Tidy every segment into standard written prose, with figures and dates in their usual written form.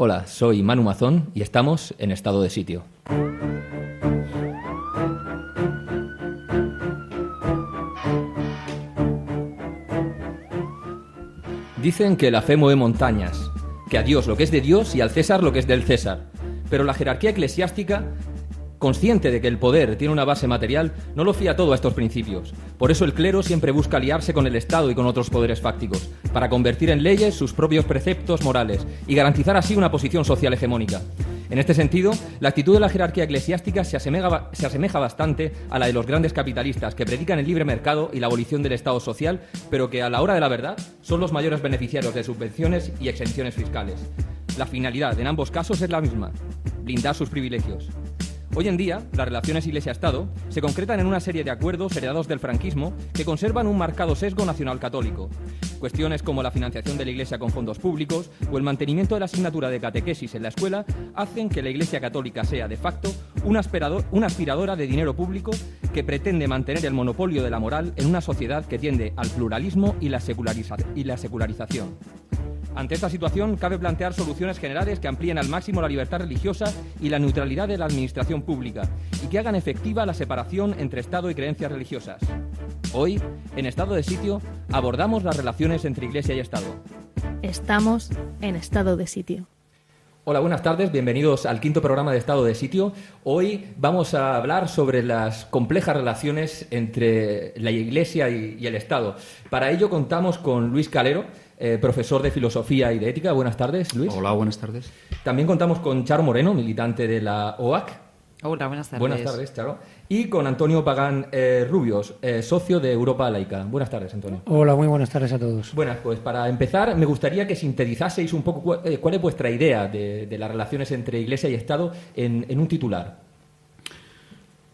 Hola, soy Manu Mazón y estamos en Estado de Sitio. Dicen que la fe mueve montañas, que a Dios lo que es de Dios y al César lo que es del César. Pero la jerarquía eclesiástica, consciente de que el poder tiene una base material, no lo fía todo a estos principios. Por eso el clero siempre busca aliarse con el Estado y con otros poderes fácticos, para convertir en leyes sus propios preceptos morales y garantizar así una posición social hegemónica. En este sentido, la actitud de la jerarquía eclesiástica se asemeja bastante a la de los grandes capitalistas que predican el libre mercado y la abolición del Estado social, pero que a la hora de la verdad son los mayores beneficiarios de subvenciones y exenciones fiscales. La finalidad en ambos casos es la misma: blindar sus privilegios. Hoy en día, las relaciones Iglesia-Estado se concretan en una serie de acuerdos heredados del franquismo que conservan un marcado sesgo nacional-católico. Cuestiones como la financiación de la Iglesia con fondos públicos o el mantenimiento de la asignatura de catequesis en la escuela hacen que la Iglesia católica sea, de facto, una aspiradora de dinero público que pretende mantener el monopolio de la moral en una sociedad que tiende al pluralismo y la secularización. Ante esta situación, cabe plantear soluciones generales que amplíen al máximo la libertad religiosa y la neutralidad de la administración pública y que hagan efectiva la separación entre Estado y creencias religiosas. Hoy, en Estado de Sitio, abordamos las relaciones entre Iglesia y Estado. Estamos en Estado de Sitio. Hola, buenas tardes, bienvenidos al quinto programa de Estado de Sitio. Hoy vamos a hablar sobre las complejas relaciones entre la Iglesia y el Estado. Para ello contamos con Luis Calero, profesor de Filosofía y de Ética. Buenas tardes, Luis. Hola, buenas tardes. También contamos con Charo Moreno, militante de la OAC. Hola, buenas tardes. Buenas tardes, Charo. Y con Antonio Pagán Rubios, socio de Europa Laica. Buenas tardes, Antonio. Hola, muy buenas tardes a todos. Buenas, pues para empezar me gustaría que sintetizaseis un poco cuál es vuestra idea de las relaciones entre Iglesia y Estado en un titular.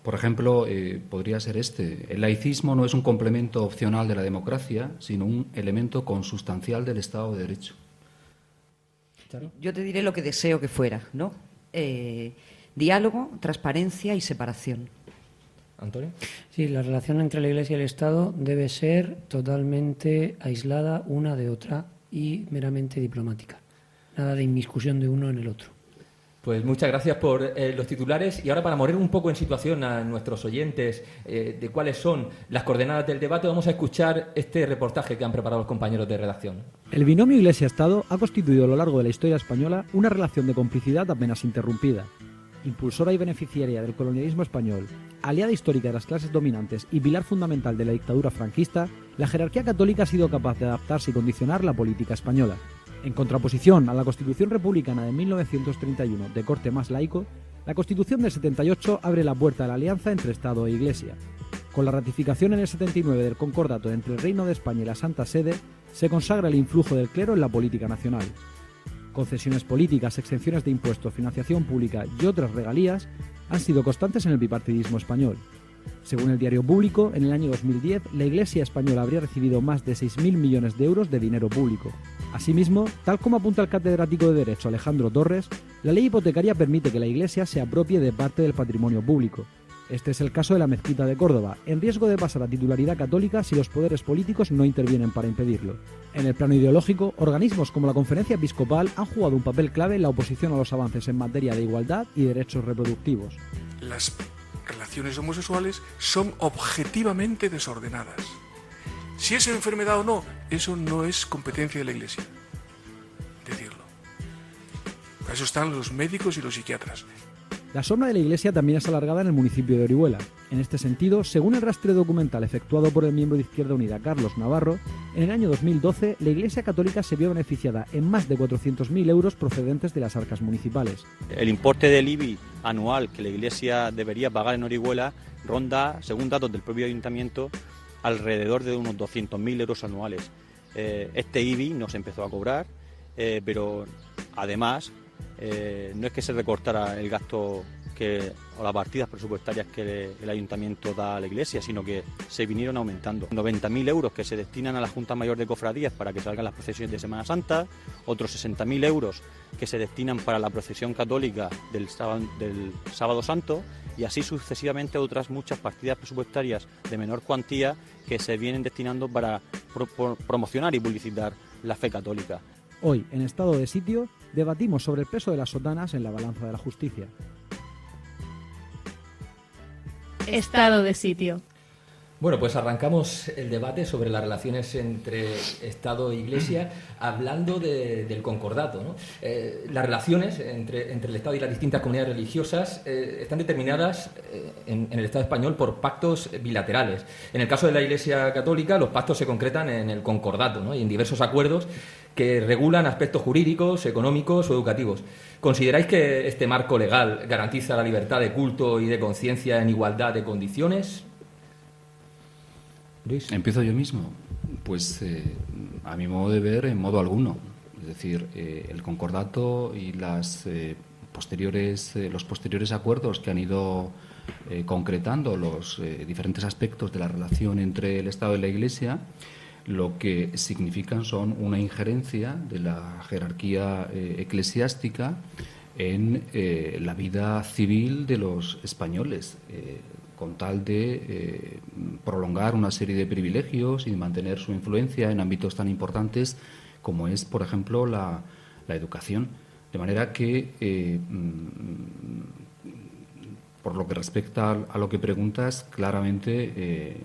Por ejemplo, podría ser el laicismo no es un complemento opcional de la democracia, sino un elemento consustancial del Estado de Derecho. ¿Charo? Yo te diré lo que deseo que fuera, ¿no? Diálogo, transparencia y separación. ¿Antonio? Sí, la relación entre la Iglesia y el Estado debe ser totalmente aislada una de otra y meramente diplomática. Nada de inmiscusión de uno en el otro. Pues muchas gracias por los titulares y ahora para poner un poco en situación a nuestros oyentes de cuáles son las coordenadas del debate, vamos a escuchar este reportaje que han preparado los compañeros de redacción. El binomio Iglesia-Estado ha constituido a lo largo de la historia española una relación de complicidad apenas interrumpida. Impulsora y beneficiaria del colonialismo español, aliada histórica de las clases dominantes y pilar fundamental de la dictadura franquista, la jerarquía católica ha sido capaz de adaptarse y condicionar la política española. En contraposición a la Constitución republicana de 1931, de corte más laico, la Constitución del 78 abre la puerta a la alianza entre Estado e Iglesia. Con la ratificación en el 79 del concordato entre el Reino de España y la Santa Sede, se consagra el influjo del clero en la política nacional. Concesiones políticas, exenciones de impuestos, financiación pública y otras regalías han sido constantes en el bipartidismo español. Según el Diario Público, en el año 2010, la Iglesia española habría recibido más de 6.000 millones de euros de dinero público. Asimismo, tal como apunta el catedrático de Derecho Alejandro Torres, la ley hipotecaria permite que la Iglesia se apropie de parte del patrimonio público. Este es el caso de la Mezquita de Córdoba, en riesgo de pasar a titularidad católica si los poderes políticos no intervienen para impedirlo. En el plano ideológico, organismos como la Conferencia Episcopal han jugado un papel clave en la oposición a los avances en materia de igualdad y derechos reproductivos. Las relaciones homosexuales son objetivamente desordenadas. Si es enfermedad o no, eso no es competencia de la Iglesia decirlo. Para eso están los médicos y los psiquiatras. La sombra de la Iglesia también es alargada en el municipio de Orihuela. En este sentido, según el rastreo documental efectuado por el miembro de Izquierda Unida Carlos Navarro, en el año 2012 la Iglesia Católica se vio beneficiada en más de 400.000 euros procedentes de las arcas municipales. El importe del IBI anual que la Iglesia debería pagar en Orihuela ronda, según datos del propio ayuntamiento, alrededor de unos 200.000 euros anuales. Este IBI no se empezó a cobrar, pero además no es que se recortara el gasto o las partidas presupuestarias que el ayuntamiento da a la Iglesia, sino que se vinieron aumentando. 90.000 euros que se destinan a la Junta Mayor de Cofradías para que salgan las procesiones de Semana Santa, otros 60.000 euros que se destinan para la procesión católica del Sábado Santo, y así sucesivamente otras muchas partidas presupuestarias de menor cuantía que se vienen destinando para promocionar y publicitar la fe católica. Hoy, en Estado de Sitio, debatimos sobre el peso de las sotanas en la balanza de la justicia. Estado de sitio. Bueno, pues arrancamos el debate sobre las relaciones entre Estado e Iglesia hablando del concordato, ¿no? Las relaciones entre el Estado y las distintas comunidades religiosas están determinadas en el Estado español por pactos bilaterales. En el caso de la Iglesia Católica, los pactos se concretan en el concordato, ¿no? Y en diversos acuerdos que regulan aspectos jurídicos, económicos o educativos. ¿Consideráis que este marco legal garantiza la libertad de culto y de conciencia en igualdad de condiciones? Luis. Empiezo yo mismo. Pues a mi modo de ver, en modo alguno. Es decir, el concordato y los posteriores acuerdos que han ido concretando los diferentes aspectos de la relación entre el Estado y la Iglesia, lo que significan son una injerencia de la jerarquía eclesiástica en la vida civil de los españoles, con tal de prolongar una serie de privilegios y de mantener su influencia en ámbitos tan importantes como es, por ejemplo, la educación. De manera que, por lo que respecta a lo que preguntas, claramente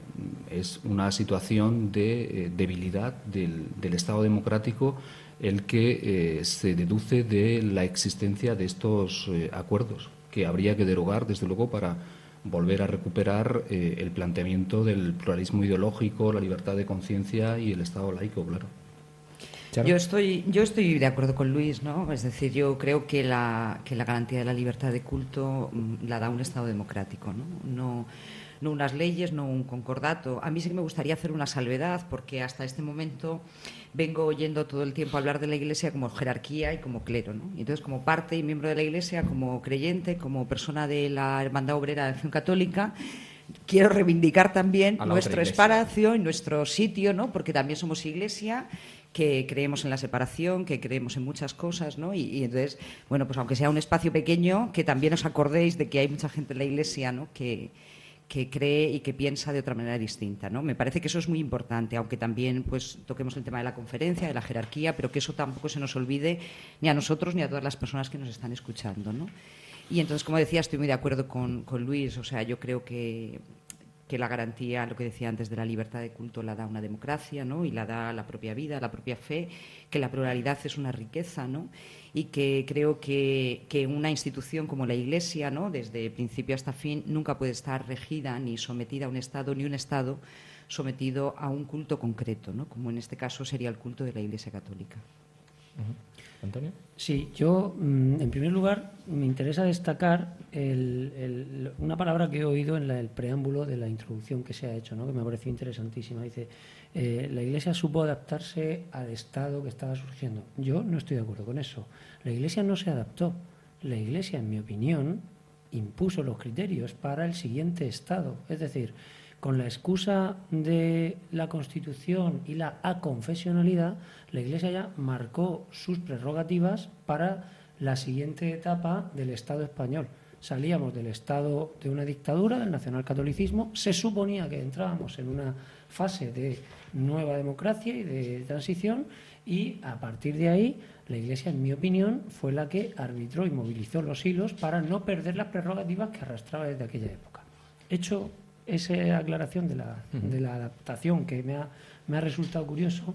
es una situación de debilidad del Estado democrático el que se deduce de la existencia de estos acuerdos, que habría que derogar, desde luego, para volver a recuperar el planteamiento del pluralismo ideológico, la libertad de conciencia y el Estado laico, claro. Yo estoy de acuerdo con Luis, ¿no? Es decir, yo creo que la garantía de la libertad de culto la da un Estado democrático, ¿no? No unas leyes, no un concordato. A mí sí que me gustaría hacer una salvedad, porque hasta este momento vengo oyendo todo el tiempo hablar de la Iglesia como jerarquía y como clero, ¿no? Y entonces, como parte y miembro de la Iglesia, como creyente, como persona de la Hermandad Obrera de Acción Católica, quiero reivindicar también nuestro espacio y nuestro sitio, ¿no? Porque también somos Iglesia, que creemos en la separación, que creemos en muchas cosas, ¿no? Y entonces, bueno, pues aunque sea un espacio pequeño, que también os acordéis de que hay mucha gente en la Iglesia, ¿no? que cree y que piensa de otra manera distinta, ¿no? Me parece que eso es muy importante, aunque también pues toquemos el tema de la conferencia, de la jerarquía, pero que eso tampoco se nos olvide ni a nosotros ni a todas las personas que nos están escuchando, ¿no? Y entonces, como decía, estoy muy de acuerdo con Luis. O sea, yo creo que la garantía, lo que decía antes, de la libertad de culto la da una democracia, ¿no? Y la da la propia vida, la propia fe, que la pluralidad es una riqueza, ¿no? Y que creo que una institución como la Iglesia, ¿no? Desde principio hasta fin, nunca puede estar regida ni sometida a un Estado, ni un Estado sometido a un culto concreto, ¿no? Como en este caso sería el culto de la Iglesia Católica. ¿Antonio? Sí, yo, en primer lugar, me interesa destacar una palabra que he oído en el preámbulo de la introducción que se ha hecho, ¿no? Que me ha parecido interesantísima. Dice, la Iglesia supo adaptarse al Estado que estaba surgiendo. Yo no estoy de acuerdo con eso. La Iglesia no se adaptó. La Iglesia, en mi opinión, impuso los criterios para el siguiente Estado. Es decir, con la excusa de la Constitución y la aconfesionalidad, la Iglesia ya marcó sus prerrogativas para la siguiente etapa del Estado español. Salíamos del estado de una dictadura, del nacionalcatolicismo, se suponía que entrábamos en una fase de nueva democracia y de transición, y a partir de ahí la Iglesia, en mi opinión, fue la que arbitró y movilizó los hilos para no perder las prerrogativas que arrastraba desde aquella época. Hecho esa aclaración de la adaptación, que me ha resultado curioso,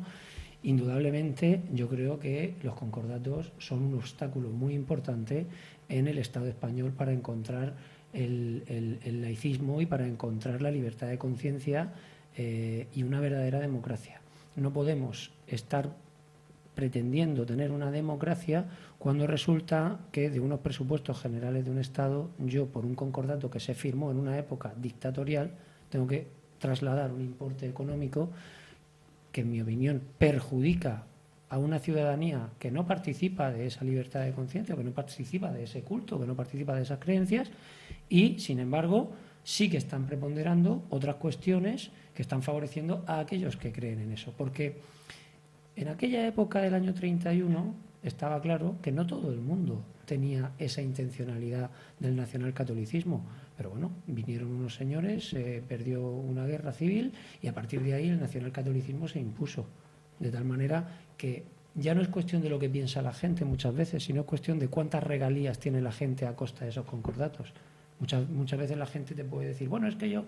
indudablemente yo creo que los concordatos son un obstáculo muy importante en el Estado español para encontrar el laicismo y para encontrar la libertad de conciencia y una verdadera democracia. No podemos estar pretendiendo tener una democracia cuando resulta que de unos presupuestos generales de un Estado, yo, por un concordato que se firmó en una época dictatorial, tengo que trasladar un importe económico que, en mi opinión, perjudica a una ciudadanía que no participa de esa libertad de conciencia, que no participa de ese culto, que no participa de esas creencias, y, sin embargo, sí que están preponderando otras cuestiones que están favoreciendo a aquellos que creen en eso. Porque en aquella época del año 31 estaba claro que no todo el mundo tenía esa intencionalidad del nacionalcatolicismo, pero bueno, vinieron unos señores, se perdió una guerra civil y a partir de ahí el nacionalcatolicismo se impuso, de tal manera que ya no es cuestión de lo que piensa la gente muchas veces, sino es cuestión de cuántas regalías tiene la gente a costa de esos concordatos. Muchas veces la gente te puede decir, bueno, es que yo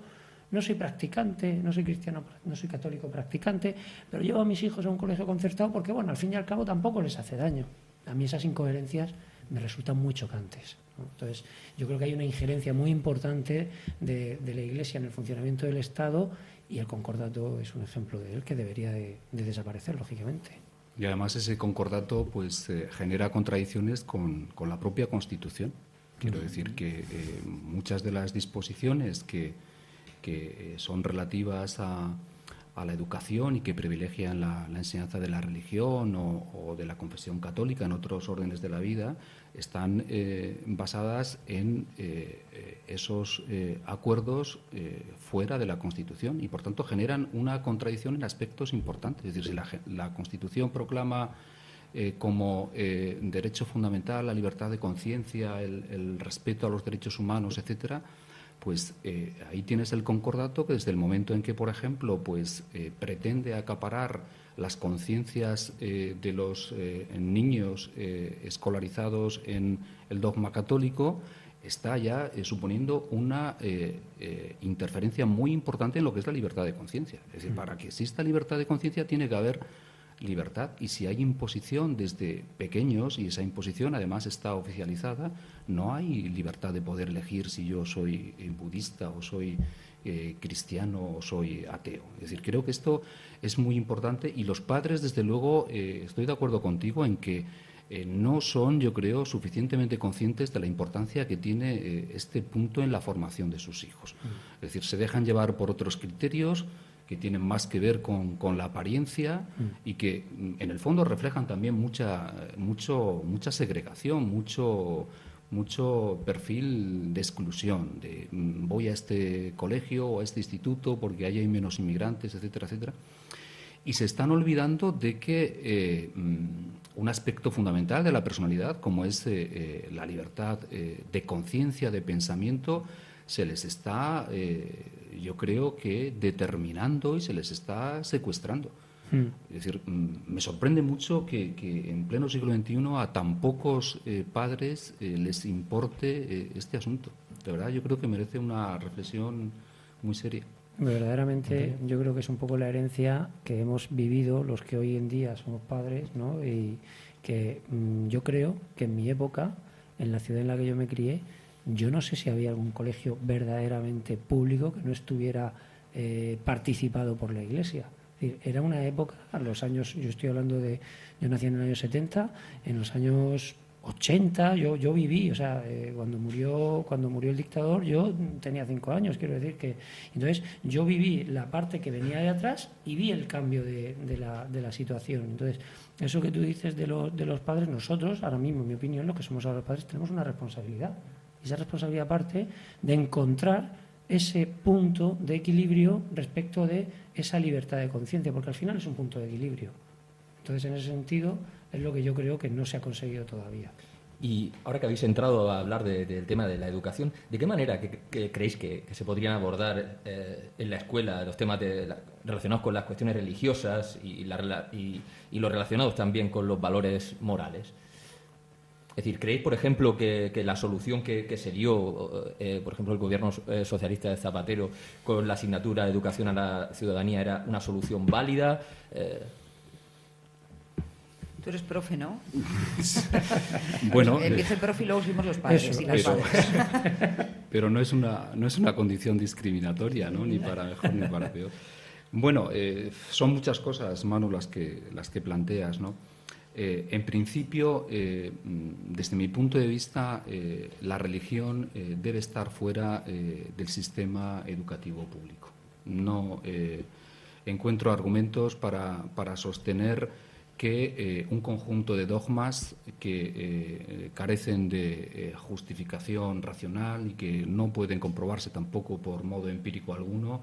no soy practicante, no soy cristiano, no soy católico practicante, pero llevo a mis hijos a un colegio concertado porque, bueno, al fin y al cabo tampoco les hace daño. A mí esas incoherencias me resultan muy chocantes, ¿no? Entonces, yo creo que hay una injerencia muy importante de la Iglesia en el funcionamiento del Estado, y el concordato es un ejemplo de él que debería de desaparecer, lógicamente. Y además ese concordato pues genera contradicciones con la propia Constitución. Quiero decir que muchas de las disposiciones que son relativas a la educación y que privilegian la enseñanza de la religión o de la confesión católica en otros órdenes de la vida están basadas en esos acuerdos fuera de la Constitución y, por tanto, generan una contradicción en aspectos importantes. Es decir, si la Constitución proclama como derecho fundamental la libertad de conciencia, el respeto a los derechos humanos, etcétera, pues ahí tienes el concordato que desde el momento en que, por ejemplo, pues pretende acaparar las conciencias de los niños escolarizados en el dogma católico, está ya suponiendo una interferencia muy importante en lo que es la libertad de conciencia. Es decir, para que exista libertad de conciencia tiene que haber libertad, y si hay imposición desde pequeños y esa imposición además está oficializada, no hay libertad de poder elegir si yo soy budista o soy cristiano o soy ateo. Es decir, creo que esto es muy importante, y los padres, desde luego, estoy de acuerdo contigo en que no son, yo creo, suficientemente conscientes de la importancia que tiene este punto en la formación de sus hijos. Es decir, se dejan llevar por otros criterios que tienen más que ver con la apariencia y que en el fondo reflejan también mucha segregación, mucho perfil de exclusión, de voy a este colegio o a este instituto porque ahí hay menos inmigrantes, etcétera, etcétera. Y se están olvidando de que un aspecto fundamental de la personalidad, como es la libertad de conciencia, de pensamiento, se les está, yo creo que, determinando y se les está secuestrando. Es decir, me sorprende mucho que en pleno siglo XXI a tan pocos padres les importe este asunto. De verdad, yo creo que merece una reflexión muy seria. Verdaderamente, yo creo que es un poco la herencia que hemos vivido los que hoy en día somos padres, ¿no? Y que yo creo que en mi época, en la ciudad en la que yo me crié, yo no sé si había algún colegio verdaderamente público que no estuviera participado por la Iglesia. Es decir, era una época, los años, yo estoy hablando de, yo nací en el año 70, en los años 80 yo viví, o sea, cuando murió el dictador yo tenía 5 años, quiero decir que, entonces yo viví la parte que venía de atrás y vi el cambio de la situación. Entonces, eso que tú dices de los padres, nosotros, ahora mismo, en mi opinión, los que somos ahora padres, tenemos una responsabilidad. Y esa responsabilidad parte de encontrar ese punto de equilibrio respecto de esa libertad de conciencia, porque al final es un punto de equilibrio. Entonces, en ese sentido, es lo que yo creo que no se ha conseguido todavía. Y ahora que habéis entrado a hablar del tema de la educación, ¿de qué manera que creéis que se podrían abordar en la escuela los temas relacionados con las cuestiones religiosas y los relacionados también con los valores morales? Es decir, ¿creéis, por ejemplo, que la solución que se dio, por ejemplo, el gobierno socialista de Zapatero con la asignatura de educación a la ciudadanía era una solución válida? Tú eres profe, ¿no? Bueno, empieza el profe y luego seguimos los padres y las padres. Pero no es una condición discriminatoria, ¿no? Ni para mejor ni para peor. Bueno, son muchas cosas, Manu, las que planteas, ¿no? En principio, desde mi punto de vista, la religión debe estar fuera del sistema educativo público. No encuentro argumentos para sostener que un conjunto de dogmas que carecen de justificación racional y que no pueden comprobarse tampoco por modo empírico alguno,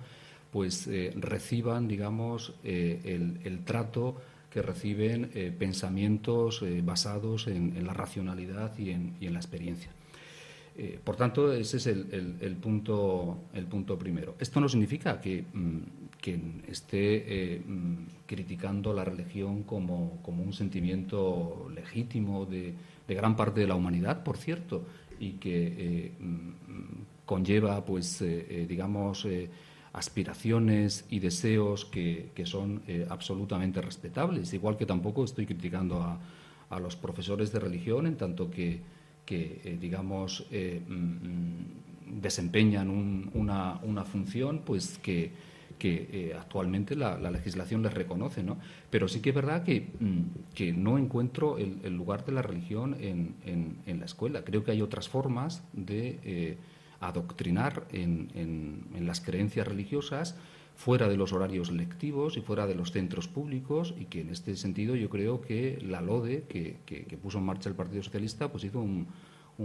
pues reciban, digamos, el trato que reciben pensamientos basados en la racionalidad y en la experiencia. Por tanto, ese es el punto primero. Esto no significa que quien esté criticando la religión como un sentimiento legítimo de gran parte de la humanidad, por cierto, y que conlleva, pues, digamos, aspiraciones y deseos que son absolutamente respetables. Igual que tampoco estoy criticando a los profesores de religión, en tanto que digamos, desempeñan una función, pues que actualmente la legislación les reconoce, ¿no? Pero sí que es verdad que no encuentro el lugar de la religión en la escuela. Creo que hay otras formas de adoctrinar en las creencias religiosas fuera de los horarios lectivos y fuera de los centros públicos, y que en este sentido yo creo que la LODE que puso en marcha el Partido Socialista pues hizo un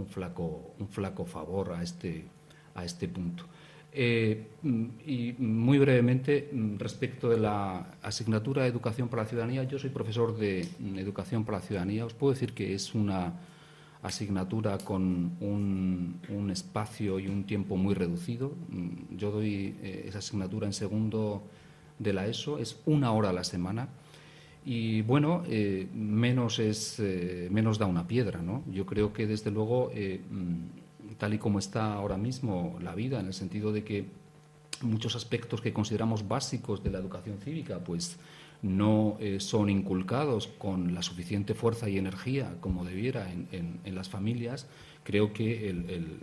flaco favor a este punto. Y muy brevemente, respecto de la asignatura de Educación para la Ciudadanía, yo soy profesor de Educación para la Ciudadanía. Os puedo decir que es una asignatura con un espacio y un tiempo muy reducido. Yo doy esa asignatura en segundo de la ESO, es 1 hora a la semana. Y bueno, menos da una piedra, ¿no? Yo creo que desde luego, tal y como está ahora mismo la vida, en el sentido de que muchos aspectos que consideramos básicos de la educación cívica, pues no son inculcados con la suficiente fuerza y energía como debiera en las familias, creo que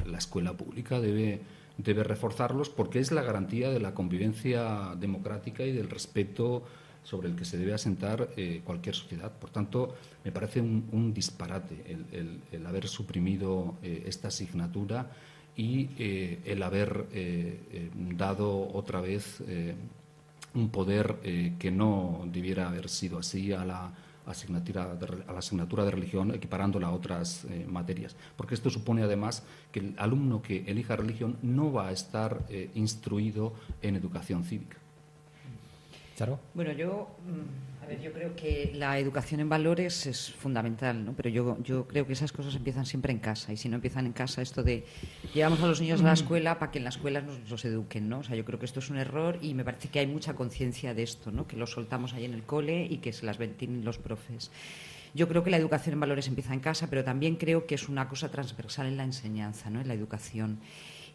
la escuela pública debe reforzarlos, porque es la garantía de la convivencia democrática y del respeto sobre el que se debe asentar cualquier sociedad. Por tanto, me parece un disparate el haber suprimido esta asignatura y el haber dado otra vez un poder que no debiera haber sido así a la asignatura de religión, equiparándola a otras materias. Porque esto supone además que el alumno que elija religión no va a estar instruido en educación cívica. ¿Charo? Bueno, yo creo que la educación en valores es fundamental, ¿no? Pero yo creo que esas cosas empiezan siempre en casa, y si no empiezan en casa, esto de llevamos a los niños a la escuela para que en la escuela nos los eduquen, ¿no? O sea, yo creo que esto es un error, y me parece que hay mucha conciencia de esto, ¿no? Que lo soltamos ahí en el cole y que se las ventilen los profes. Yo creo que la educación en valores empieza en casa, pero también creo que es una cosa transversal en la enseñanza, ¿no? En la educación.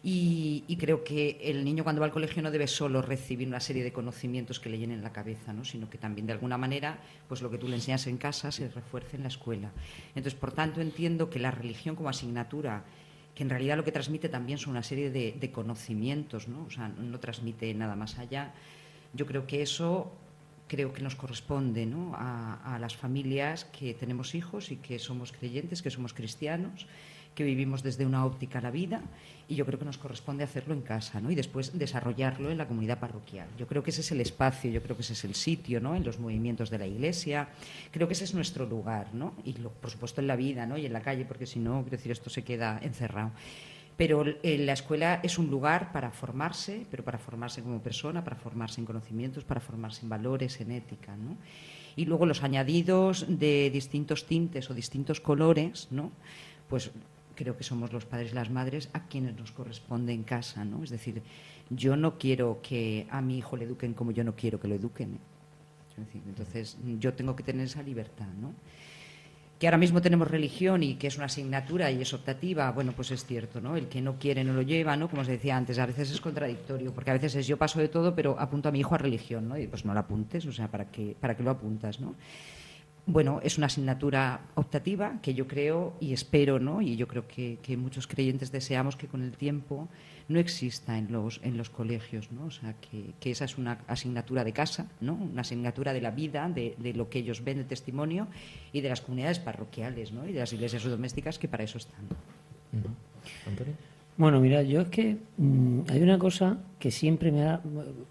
Y creo que el niño, cuando va al colegio, no debe solo recibir una serie de conocimientos que le llenen la cabeza, ¿no? Sino que también, de alguna manera, pues lo que tú le enseñas en casa se refuerce en la escuela. Entonces, por tanto, entiendo que la religión como asignatura, que en realidad lo que transmite también son una serie de conocimientos, ¿no? O sea, no transmite nada más allá. Yo creo que eso nos corresponde, ¿no? A las familias que tenemos hijos y que somos creyentes, que somos cristianos, que vivimos desde una óptica la vida, y yo creo que nos corresponde hacerlo en casa, ¿no? Y después desarrollarlo en la comunidad parroquial. Yo creo que ese es el espacio, yo creo que ese es el sitio, ¿no? En los movimientos de la Iglesia, creo que ese es nuestro lugar, ¿no? Y por supuesto en la vida, ¿no? Y en la calle, porque si no, quiero decir, esto se queda encerrado. Pero la escuela es un lugar para formarse, pero para formarse como persona, para formarse en conocimientos, para formarse en valores, en ética, ¿no? Y luego los añadidos de distintos tintes o distintos colores, ¿no? Pues creo que somos los padres y las madres a quienes nos corresponde en casa, ¿no? Es decir, yo no quiero que a mi hijo le eduquen como yo no quiero que lo eduquen, ¿eh? Es decir, entonces yo tengo que tener esa libertad, ¿no? Que ahora mismo tenemos religión y que es una asignatura y es optativa, bueno, pues es cierto, ¿no? El que no quiere no lo lleva, ¿no? Como os decía antes, a veces es contradictorio, porque a veces es yo paso de todo, pero apunto a mi hijo a religión, ¿no? Y pues no lo apuntes, o sea, ¿para qué lo apuntas, no? Bueno, es una asignatura optativa que yo creo y espero, ¿no? Y yo creo que muchos creyentes deseamos que con el tiempo no exista en los colegios, ¿no? O sea, que esa es una asignatura de casa, ¿no? Una asignatura de la vida, de lo que ellos ven de testimonio, y de las comunidades parroquiales, ¿no? Y de las iglesias domésticas, que para eso están. ¿Antonio? Bueno, mira, yo es que hay una cosa que siempre me ha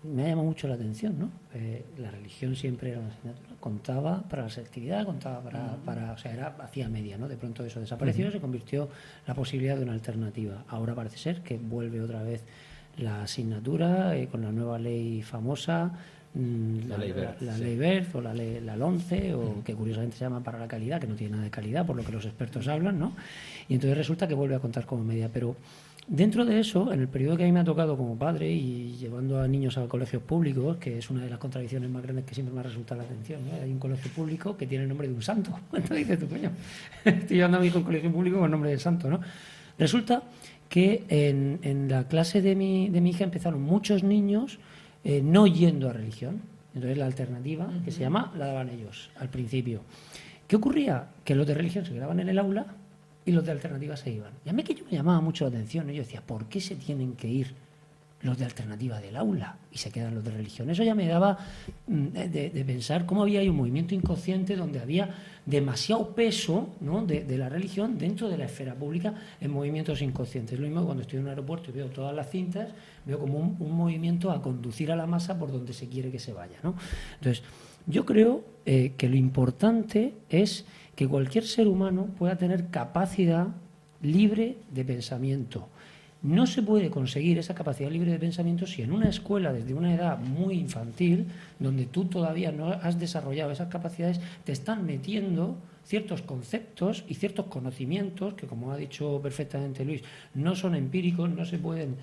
llamado mucho la atención, ¿no? La religión siempre era una asignatura, contaba para la selectividad, contaba para o sea, hacía media, ¿no? De pronto eso desapareció, se convirtió la posibilidad de una alternativa. Ahora parece ser que vuelve otra vez la asignatura con la nueva ley famosa La ley Wert, la sí. ley Wert o la LOMCE, o que curiosamente se llama para la calidad, que no tiene nada de calidad, por lo que los expertos hablan, ¿no? Y entonces resulta que vuelve a contar como media. Pero dentro de eso, en el periodo que a mí me ha tocado como padre y llevando a niños a colegios públicos, que es una de las contradicciones más grandes que siempre me ha resultado la atención, ¿no? Hay un colegio público que tiene el nombre de un santo. Entonces dices tú, coño, estoy llevando a mi hijo al colegio público con el nombre del santo, ¿no? Resulta que en la clase de mi hija empezaron muchos niños no yendo a religión. Entonces la alternativa, que se llama, la daban ellos al principio. ¿Qué ocurría? Que los de religión se quedaban en el aula y los de alternativa se iban. Y a mí que yo me llamaba mucho la atención, ¿no? Yo decía, ¿por qué se tienen que ir los de alternativa del aula y se quedan los de religión? Eso ya me daba de pensar cómo había ahí un movimiento inconsciente donde había demasiado peso, ¿no? de la religión dentro de la esfera pública en movimientos inconscientes. Lo mismo cuando estoy en un aeropuerto y veo todas las cintas, veo como un movimiento a conducir a la masa por donde se quiere que se vaya, ¿no? Entonces, yo creo que lo importante es que cualquier ser humano pueda tener capacidad libre de pensamiento. No se puede conseguir esa capacidad libre de pensamiento si en una escuela, desde una edad muy infantil, donde tú todavía no has desarrollado esas capacidades, te están metiendo ciertos conceptos y ciertos conocimientos que, como ha dicho perfectamente Luis, no son empíricos, no se pueden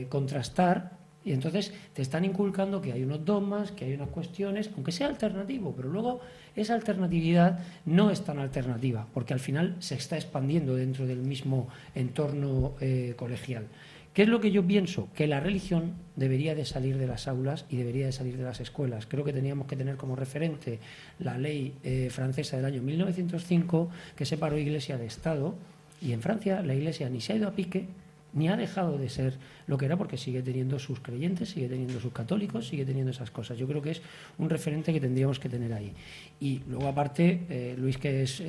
contrastar. Y entonces te están inculcando que hay unos dogmas, que hay unas cuestiones, aunque sea alternativo, pero luego esa alternatividad no es tan alternativa, porque al final se está expandiendo dentro del mismo entorno colegial. ¿Qué es lo que yo pienso? Que la religión debería de salir de las aulas y debería de salir de las escuelas. Creo que teníamos que tener como referente la ley francesa del año 1905, que separó Iglesia de Estado, y en Francia la Iglesia ni se ha ido a pique, ni ha dejado de ser lo que era, porque sigue teniendo sus creyentes, sigue teniendo sus católicos, sigue teniendo esas cosas. Yo creo que es un referente que tendríamos que tener ahí. Y luego, aparte, Luis, que es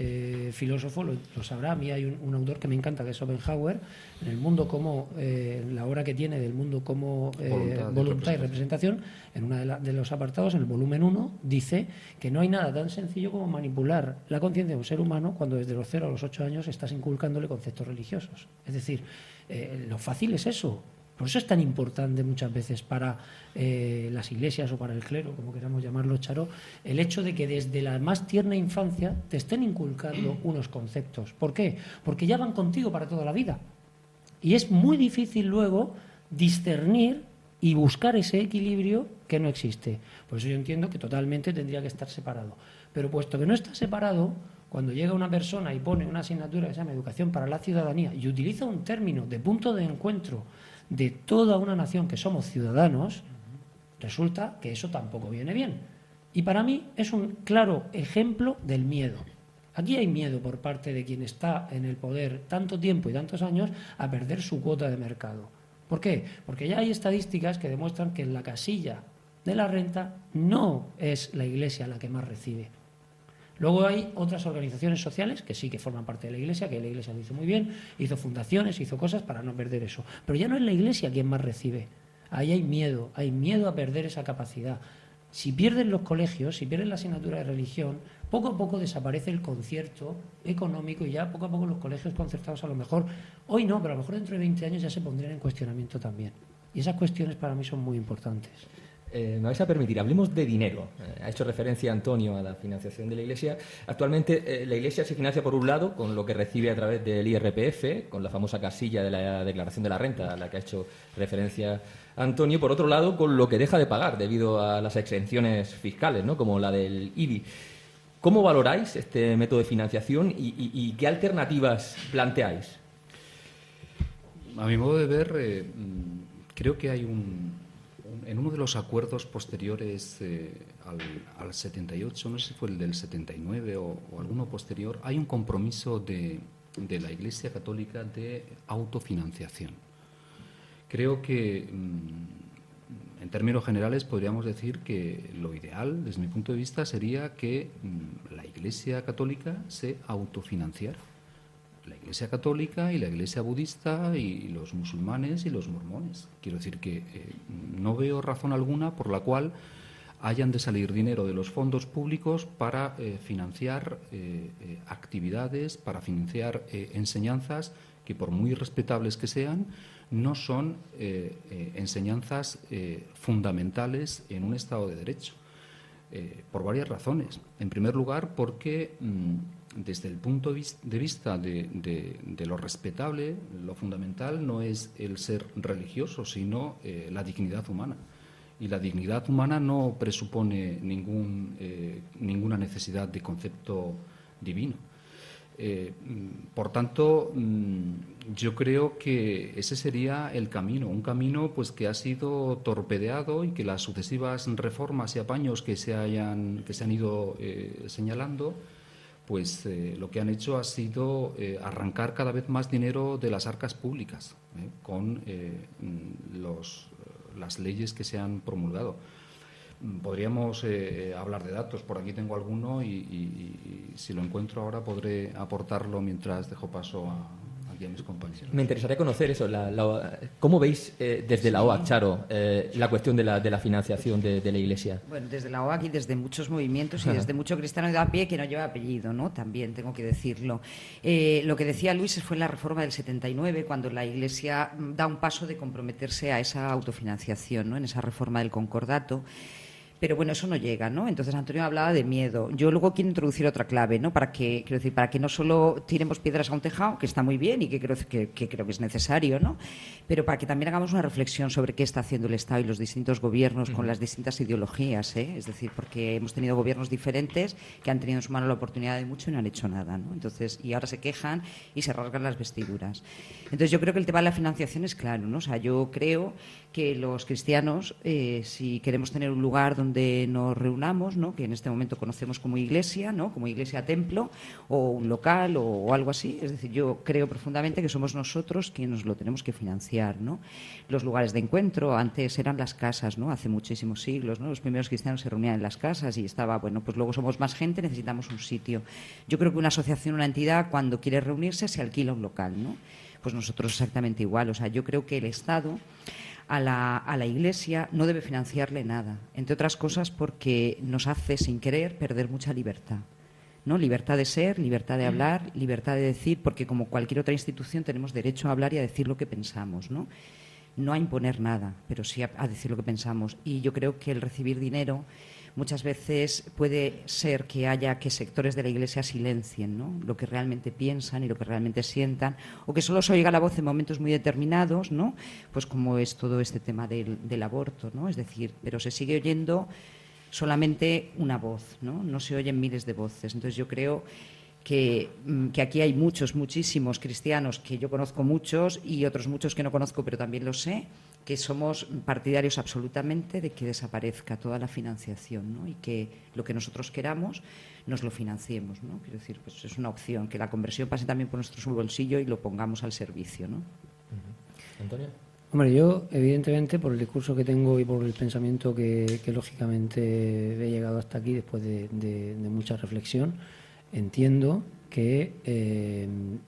filósofo, lo sabrá. A mí hay un autor que me encanta, que es Schopenhauer, en el mundo como, la obra que tiene del mundo como voluntad y representación, en uno de los apartados, en el volumen 1, dice que no hay nada tan sencillo como manipular la conciencia de un ser humano cuando desde los 0 a los 8 años estás inculcándole conceptos religiosos. Es decir, lo fácil es eso. Por eso es tan importante muchas veces para las iglesias o para el clero, como queramos llamarlo, Charo, el hecho de que desde la más tierna infancia te estén inculcando unos conceptos. ¿Por qué? Porque ya van contigo para toda la vida. Y es muy difícil luego discernir y buscar ese equilibrio que no existe. Por eso yo entiendo que totalmente tendría que estar separado. Pero puesto que no está separado, cuando llega una persona y pone una asignatura que se llama Educación para la Ciudadanía y utiliza un término de punto de encuentro de toda una nación que somos ciudadanos, resulta que eso tampoco viene bien. Y para mí es un claro ejemplo del miedo. Aquí hay miedo por parte de quien está en el poder tanto tiempo y tantos años a perder su cuota de mercado. ¿Por qué? Porque ya hay estadísticas que demuestran que en la casilla de la renta no es la Iglesia la que más recibe. Luego hay otras organizaciones sociales que sí que forman parte de la Iglesia, que la Iglesia lo hizo muy bien, hizo fundaciones, hizo cosas para no perder eso. Pero ya no es la Iglesia quien más recibe. Ahí hay miedo a perder esa capacidad. Si pierden los colegios, si pierden la asignatura de religión, poco a poco desaparece el concierto económico y ya poco a poco los colegios concertados a lo mejor, hoy no, pero a lo mejor dentro de 20 años ya se pondrían en cuestionamiento también. Y esas cuestiones para mí son muy importantes. Me vais a permitir, hablemos de dinero. Ha hecho referencia Antonio a la financiación de la Iglesia. Actualmente la Iglesia se financia, por un lado, con lo que recibe a través del IRPF, con la famosa casilla de la declaración de la renta a la que ha hecho referencia Antonio. Por otro lado, con lo que deja de pagar debido a las exenciones fiscales, ¿no?, como la del IBI. ¿Cómo valoráis este método de financiación y qué alternativas planteáis? A mi modo de ver, creo que hay en uno de los acuerdos posteriores al 78, no sé si fue el del 79 o alguno posterior, hay un compromiso de la Iglesia Católica de autofinanciación. Creo que, en términos generales, podríamos decir que lo ideal, desde mi punto de vista, sería que la Iglesia Católica se autofinanciara. La Iglesia Católica y la Iglesia Budista y los musulmanes y los mormones. Quiero decir que no veo razón alguna por la cual hayan de salir dinero de los fondos públicos para financiar actividades, para financiar enseñanzas que, por muy respetables que sean, no son enseñanzas fundamentales en un Estado de Derecho, por varias razones. En primer lugar, porque desde el punto de vista de lo respetable, lo fundamental no es el ser religioso, sino la dignidad humana. Y la dignidad humana no presupone ninguna necesidad de concepto divino. Por tanto, yo creo que ese sería el camino, un camino pues que ha sido torpedeado y que las sucesivas reformas y apaños que se han ido señalando, pues lo que han hecho ha sido arrancar cada vez más dinero de las arcas públicas con las leyes que se han promulgado. Podríamos hablar de datos, por aquí tengo alguno y si lo encuentro ahora podré aportarlo mientras dejo paso aquí a mis compañeros. Me interesaría conocer eso, ¿cómo veis desde la OAC, Charo, la cuestión de la financiación de la Iglesia? Bueno, desde la OAC y desde muchos movimientos y desde mucho cristiano de a pie que no lleva apellido, ¿no? También tengo que decirlo. Lo que decía Luis fue en la reforma del 79, cuando la Iglesia da un paso de comprometerse a esa autofinanciación, ¿no? En esa reforma del concordato. Pero bueno, eso no llega, ¿no? Entonces Antonio hablaba de miedo. Yo luego quiero introducir otra clave, ¿no? Para que no solo tiremos piedras a un tejado, que está muy bien y que creo que es necesario, ¿no? Pero para que también hagamos una reflexión sobre qué está haciendo el Estado y los distintos gobiernos con las distintas ideologías, ¿eh? Es decir, porque hemos tenido gobiernos diferentes que han tenido en su mano la oportunidad de mucho y no han hecho nada, ¿no? Entonces, y ahora se quejan y se rasgan las vestiduras. Entonces, yo creo que el tema de la financiación es claro, ¿no? O sea, yo creo que los cristianos, si queremos tener un lugar donde nos reunamos, ¿no? Que en este momento conocemos como iglesia, ¿no? Como iglesia-templo o un local o algo así. Es decir, yo creo profundamente que somos nosotros quienes nos lo tenemos que financiar, ¿no? Los lugares de encuentro antes eran las casas, ¿no? Hace muchísimos siglos, ¿no? Los primeros cristianos se reunían en las casas y estaba, bueno, pues luego somos más gente, necesitamos un sitio. Yo creo que una asociación, una entidad, cuando quiere reunirse se alquila un local, ¿no? Pues nosotros exactamente igual. O sea, yo creo que el Estado a la Iglesia no debe financiarle nada, entre otras cosas porque nos hace sin querer perder mucha libertad, ¿no? Libertad de ser, libertad de hablar, libertad de decir, porque como cualquier otra institución tenemos derecho a hablar y a decir lo que pensamos, ¿no? No a imponer nada, pero sí a decir lo que pensamos. Y yo creo que el recibir dinero muchas veces puede ser que haya que sectores de la Iglesia silencien, ¿no? Lo que realmente piensan y lo que realmente sientan, o que solo se oiga la voz en momentos muy determinados, ¿no? Pues como es todo este tema del aborto, ¿no? Es decir, pero se sigue oyendo solamente una voz, ¿no? No se oyen miles de voces. Entonces yo creo que aquí hay muchísimos cristianos, que yo conozco muchos y otros muchos que no conozco, pero también lo sé, que somos partidarios absolutamente de que desaparezca toda la financiación, ¿no? Y que lo que nosotros queramos nos lo financiemos, ¿no? Quiero decir, pues es una opción, que la conversión pase también por nuestro bolsillo y lo pongamos al servicio, ¿no? Antonio. Hombre, yo, evidentemente, por el discurso que tengo y por el pensamiento que lógicamente he llegado hasta aquí después de mucha reflexión, entiendo que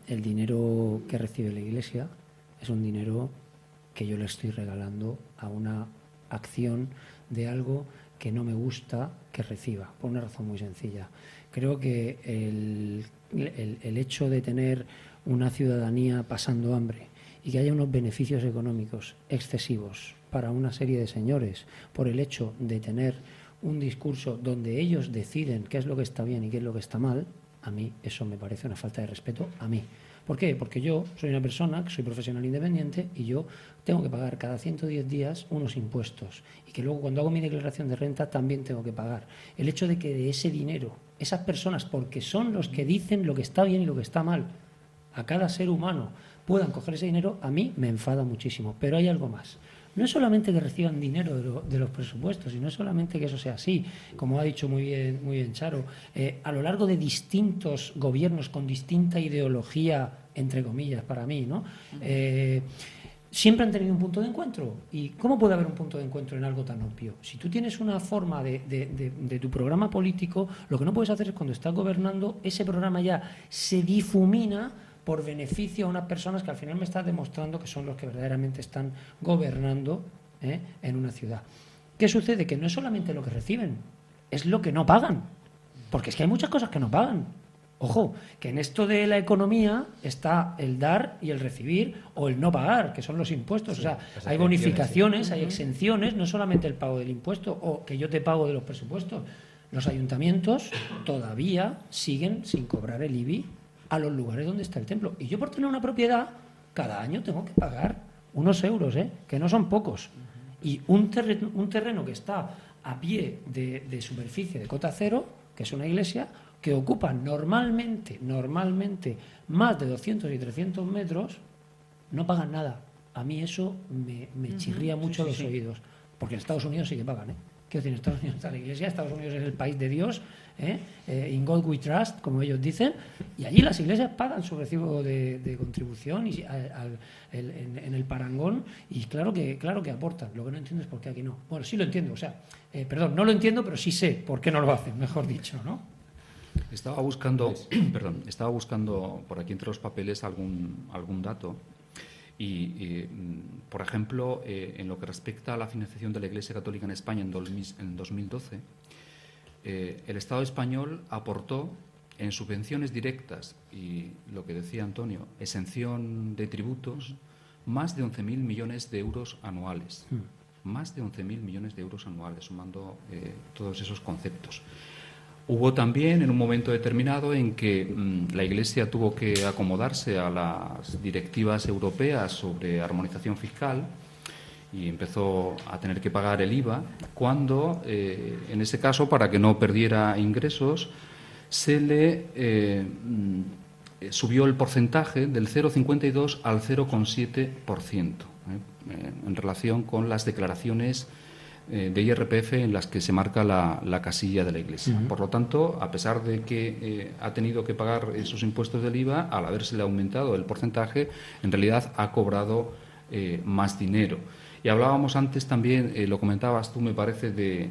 el dinero que recibe la Iglesia es un dinero que yo le estoy regalando a una acción de algo que no me gusta que reciba, por una razón muy sencilla. Creo que el hecho de tener una ciudadanía pasando hambre y que haya unos beneficios económicos excesivos para una serie de señores por el hecho de tener un discurso donde ellos deciden qué es lo que está bien y qué es lo que está mal, a mí eso me parece una falta de respeto a mí. ¿Por qué? Porque yo soy una persona que soy profesional independiente y yo tengo que pagar cada 110 días unos impuestos y que luego cuando hago mi declaración de renta también tengo que pagar. El hecho de que de ese dinero, esas personas, porque son los que dicen lo que está bien y lo que está mal a cada ser humano, puedan coger ese dinero, a mí me enfada muchísimo. Pero hay algo más. No es solamente que reciban dinero de los presupuestos, y no es solamente que eso sea así, como ha dicho muy bien Charo, a lo largo de distintos gobiernos con distinta ideología, entre comillas, para mí, ¿no? Siempre han tenido un punto de encuentro. ¿Y cómo puede haber un punto de encuentro en algo tan obvio? Si tú tienes una forma de tu programa político, lo que no puedes hacer es cuando estás gobernando, ese programa ya se difumina por beneficio a unas personas que al final me estás demostrando que son los que verdaderamente están gobernando en una ciudad. ¿Qué sucede? Que no es solamente lo que reciben, es lo que no pagan. Porque es que hay muchas cosas que no pagan. Ojo, que en esto de la economía está el dar y el recibir o el no pagar, que son los impuestos. O sea, hay bonificaciones, hay exenciones, no solamente el pago del impuesto o que yo te pago de los presupuestos. Los ayuntamientos todavía siguen sin cobrar el IBI a los lugares donde está el templo. Y yo por tener una propiedad, cada año tengo que pagar unos euros, que no son pocos. Y un terreno que está a pie de superficie de cota cero, que es una iglesia, que ocupa normalmente más de 200 y 300 metros, no pagan nada. A mí eso me chirría mucho los oídos. Porque en Estados Unidos sí que pagan, Quiero decir, en Estados Unidos está la iglesia, Estados Unidos es el país de Dios, in God we trust, como ellos dicen, y allí las iglesias pagan su recibo de contribución y en el parangón, y claro que aportan. Lo que no entiendo es por qué aquí no. Bueno, sí lo entiendo, perdón, no lo entiendo, pero sí sé por qué no lo hacen, mejor dicho, ¿no? Estaba buscando por aquí entre los papeles algún dato. Y por ejemplo, en lo que respecta a la financiación de la Iglesia Católica en España en 2012, el Estado español aportó en subvenciones directas y, lo que decía Antonio, exención de tributos, más de 11.000 millones de euros anuales. Más de 11.000 millones de euros anuales, sumando todos esos conceptos. Hubo también en un momento determinado en que la Iglesia tuvo que acomodarse a las directivas europeas sobre armonización fiscal y empezó a tener que pagar el IVA, cuando, en ese caso, para que no perdiera ingresos, se le subió el porcentaje del 0,52 al 0,7%, en relación con las declaraciones de IRPF en las que se marca la casilla de la Iglesia. Por lo tanto, a pesar de que ha tenido que pagar esos impuestos del IVA, al habérsele aumentado el porcentaje, en realidad ha cobrado más dinero. Y hablábamos antes también, lo comentabas tú, me parece, de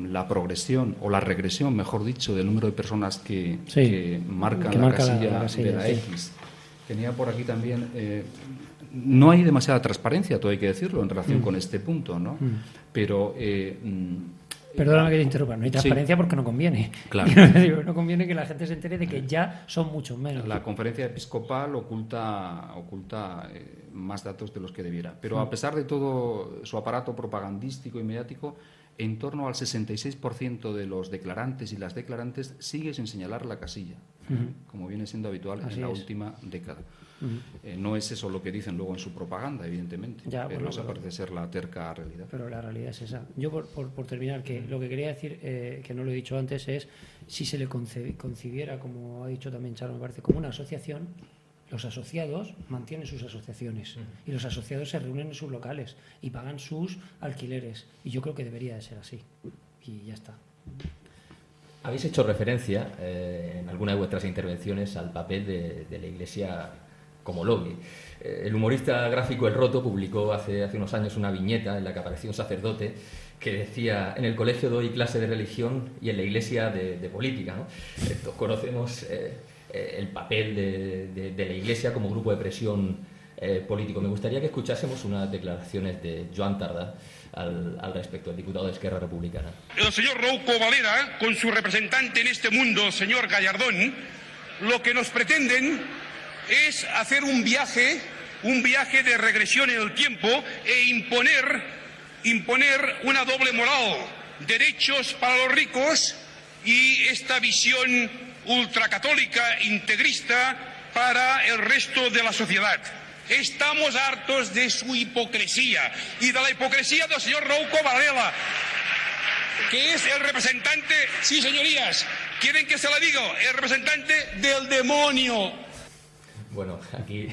la progresión o la regresión, mejor dicho, del número de personas que marcan la casilla de la X. Tenía por aquí también... no hay demasiada transparencia, todo hay que decirlo, en relación con este punto, ¿no? Pero... Perdóname que te interrumpa, no hay transparencia porque no conviene. Claro. No conviene que la gente se entere de que ya son muchos menos. La conferencia episcopal oculta más datos de los que debiera. Pero a pesar de todo su aparato propagandístico y mediático, en torno al 66% de los declarantes y las declarantes sigue sin señalar la casilla, como viene siendo habitual en la última década. No es eso lo que dicen luego en su propaganda, evidentemente, pero esa parece ser la terca realidad. Pero la realidad es esa. Yo, por terminar, que lo que quería decir, que no lo he dicho antes, es si se le concibiera, como ha dicho también Charo, me parece, como una asociación, los asociados mantienen sus asociaciones y los asociados se reúnen en sus locales y pagan sus alquileres. Y yo creo que debería de ser así. Y ya está. Habéis hecho referencia en alguna de vuestras intervenciones al papel de la Iglesia como lobby. El humorista gráfico El Roto publicó hace unos años una viñeta en la que apareció un sacerdote que decía: en el colegio doy clase de religión y en la Iglesia de política, ¿no? Todos conocemos el papel de la Iglesia como grupo de presión político. Me gustaría que escuchásemos unas declaraciones de Joan Tardá al respecto, el diputado de Esquerra Republicana. El señor Rouco Valera, con su representante en este mundo, el señor Gallardón, lo que nos pretenden es hacer un viaje de regresión en el tiempo e imponer una doble moral, derechos para los ricos y esta visión ultracatólica, integrista para el resto de la sociedad. Estamos hartos de su hipocresía y de la hipocresía del señor Rouco Varela, que es el representante, sí señorías, ¿quieren que se la diga? El representante del demonio. Bueno, aquí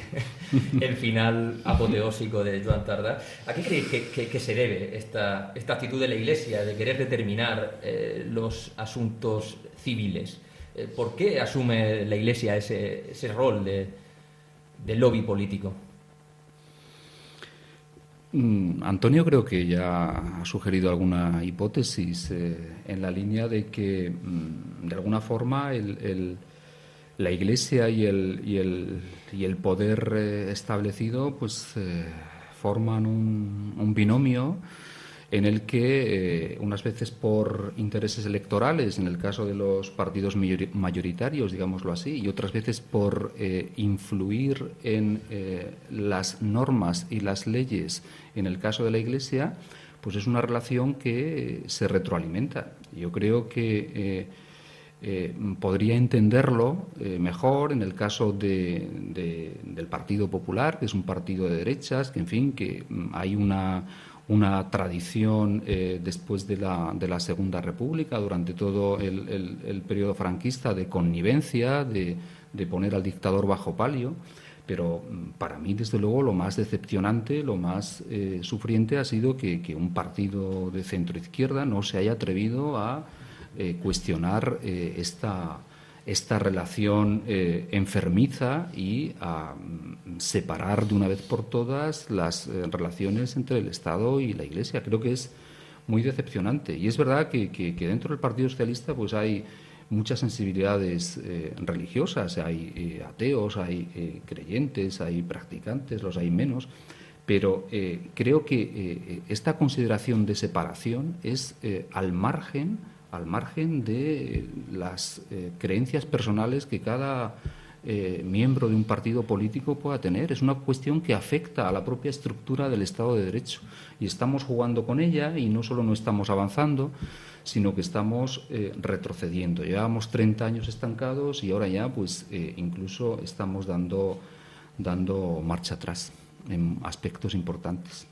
el final apoteósico de Joan Tardá. ¿A qué creéis que se debe esta actitud de la Iglesia de querer determinar los asuntos civiles? ¿Por qué asume la Iglesia ese rol de lobby político? Antonio creo que ya ha sugerido alguna hipótesis en la línea de que, de alguna forma, la Iglesia y el poder establecido pues forman un binomio en el que unas veces por intereses electorales, en el caso de los partidos mayoritarios, digámoslo así, y otras veces por influir en las normas y las leyes, en el caso de la Iglesia, pues es una relación que se retroalimenta. Yo creo que podría entenderlo mejor en el caso del Partido Popular, que es un partido de derechas, que en fin, que hay una tradición después de la Segunda República, durante todo el periodo franquista, de connivencia, de poner al dictador bajo palio. Pero para mí, desde luego, lo más decepcionante, lo más sufriente ha sido que un partido de centro-izquierda no se haya atrevido a cuestionar esta relación enfermiza y a separar de una vez por todas las relaciones entre el Estado y la Iglesia. Creo que es muy decepcionante. Y es verdad que dentro del Partido Socialista pues hay muchas sensibilidades religiosas, hay ateos, hay creyentes, hay practicantes, los hay menos, pero creo que esta consideración de separación es al margen de las creencias personales que cada miembro de un partido político pueda tener. Es una cuestión que afecta a la propia estructura del Estado de Derecho y estamos jugando con ella, y no solo no estamos avanzando, sino que estamos retrocediendo. Llevábamos 30 años estancados y ahora ya pues incluso estamos dando marcha atrás en aspectos importantes.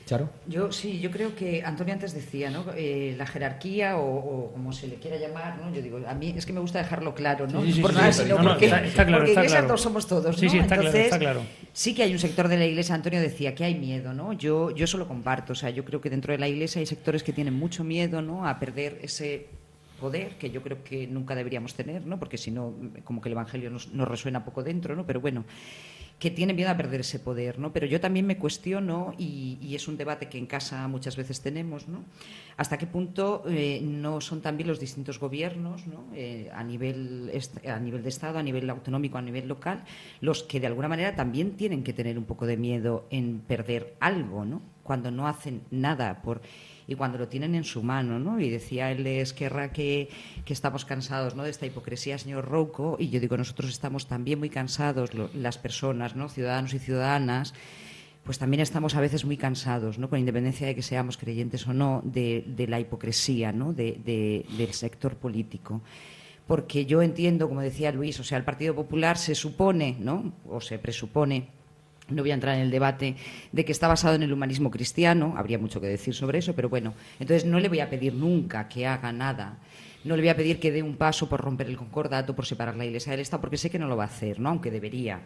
¿Charo? Yo creo que Antonio antes decía, ¿no? La jerarquía o como se le quiera llamar, ¿no? Yo digo, a mí es que me gusta dejarlo claro, ¿no? Sí, por nada, sino porque iglesias todos somos todos, ¿no? Sí, Entonces, está claro. Sí que hay un sector de la Iglesia, Antonio decía, que hay miedo, ¿no? Yo eso lo comparto, o sea, yo creo que dentro de la Iglesia hay sectores que tienen mucho miedo, ¿no?, a perder ese poder, que yo creo que nunca deberíamos tener, ¿no? Porque si no, como que el Evangelio nos resuena poco dentro, ¿no? Pero bueno, que tienen miedo a perder ese poder, ¿no? Pero yo también me cuestiono, y es un debate que en casa muchas veces tenemos, ¿no?, hasta qué punto no son también los distintos gobiernos, ¿no?, a nivel de Estado, a nivel autonómico, a nivel local, los que de alguna manera también tienen que tener un poco de miedo en perder algo, ¿no?, cuando no hacen nada y cuando lo tienen en su mano, ¿no? Y decía el de Esquerra que estamos cansados, ¿no?, de esta hipocresía, señor Rouco, y yo digo, nosotros estamos también muy cansados, las personas, ¿no?, ciudadanos y ciudadanas, pues también estamos a veces muy cansados, ¿no?, con independencia de que seamos creyentes o no, de la hipocresía, ¿no?, del sector político. Porque yo entiendo, como decía Luis, o sea, el Partido Popular se supone, ¿no?, o se presupone, no voy a entrar en el debate, de que está basado en el humanismo cristiano, habría mucho que decir sobre eso, pero bueno, entonces no le voy a pedir nunca que haga nada, no le voy a pedir que dé un paso por romper el concordato, por separar la Iglesia del Estado, porque sé que no lo va a hacer, ¿no?, aunque debería.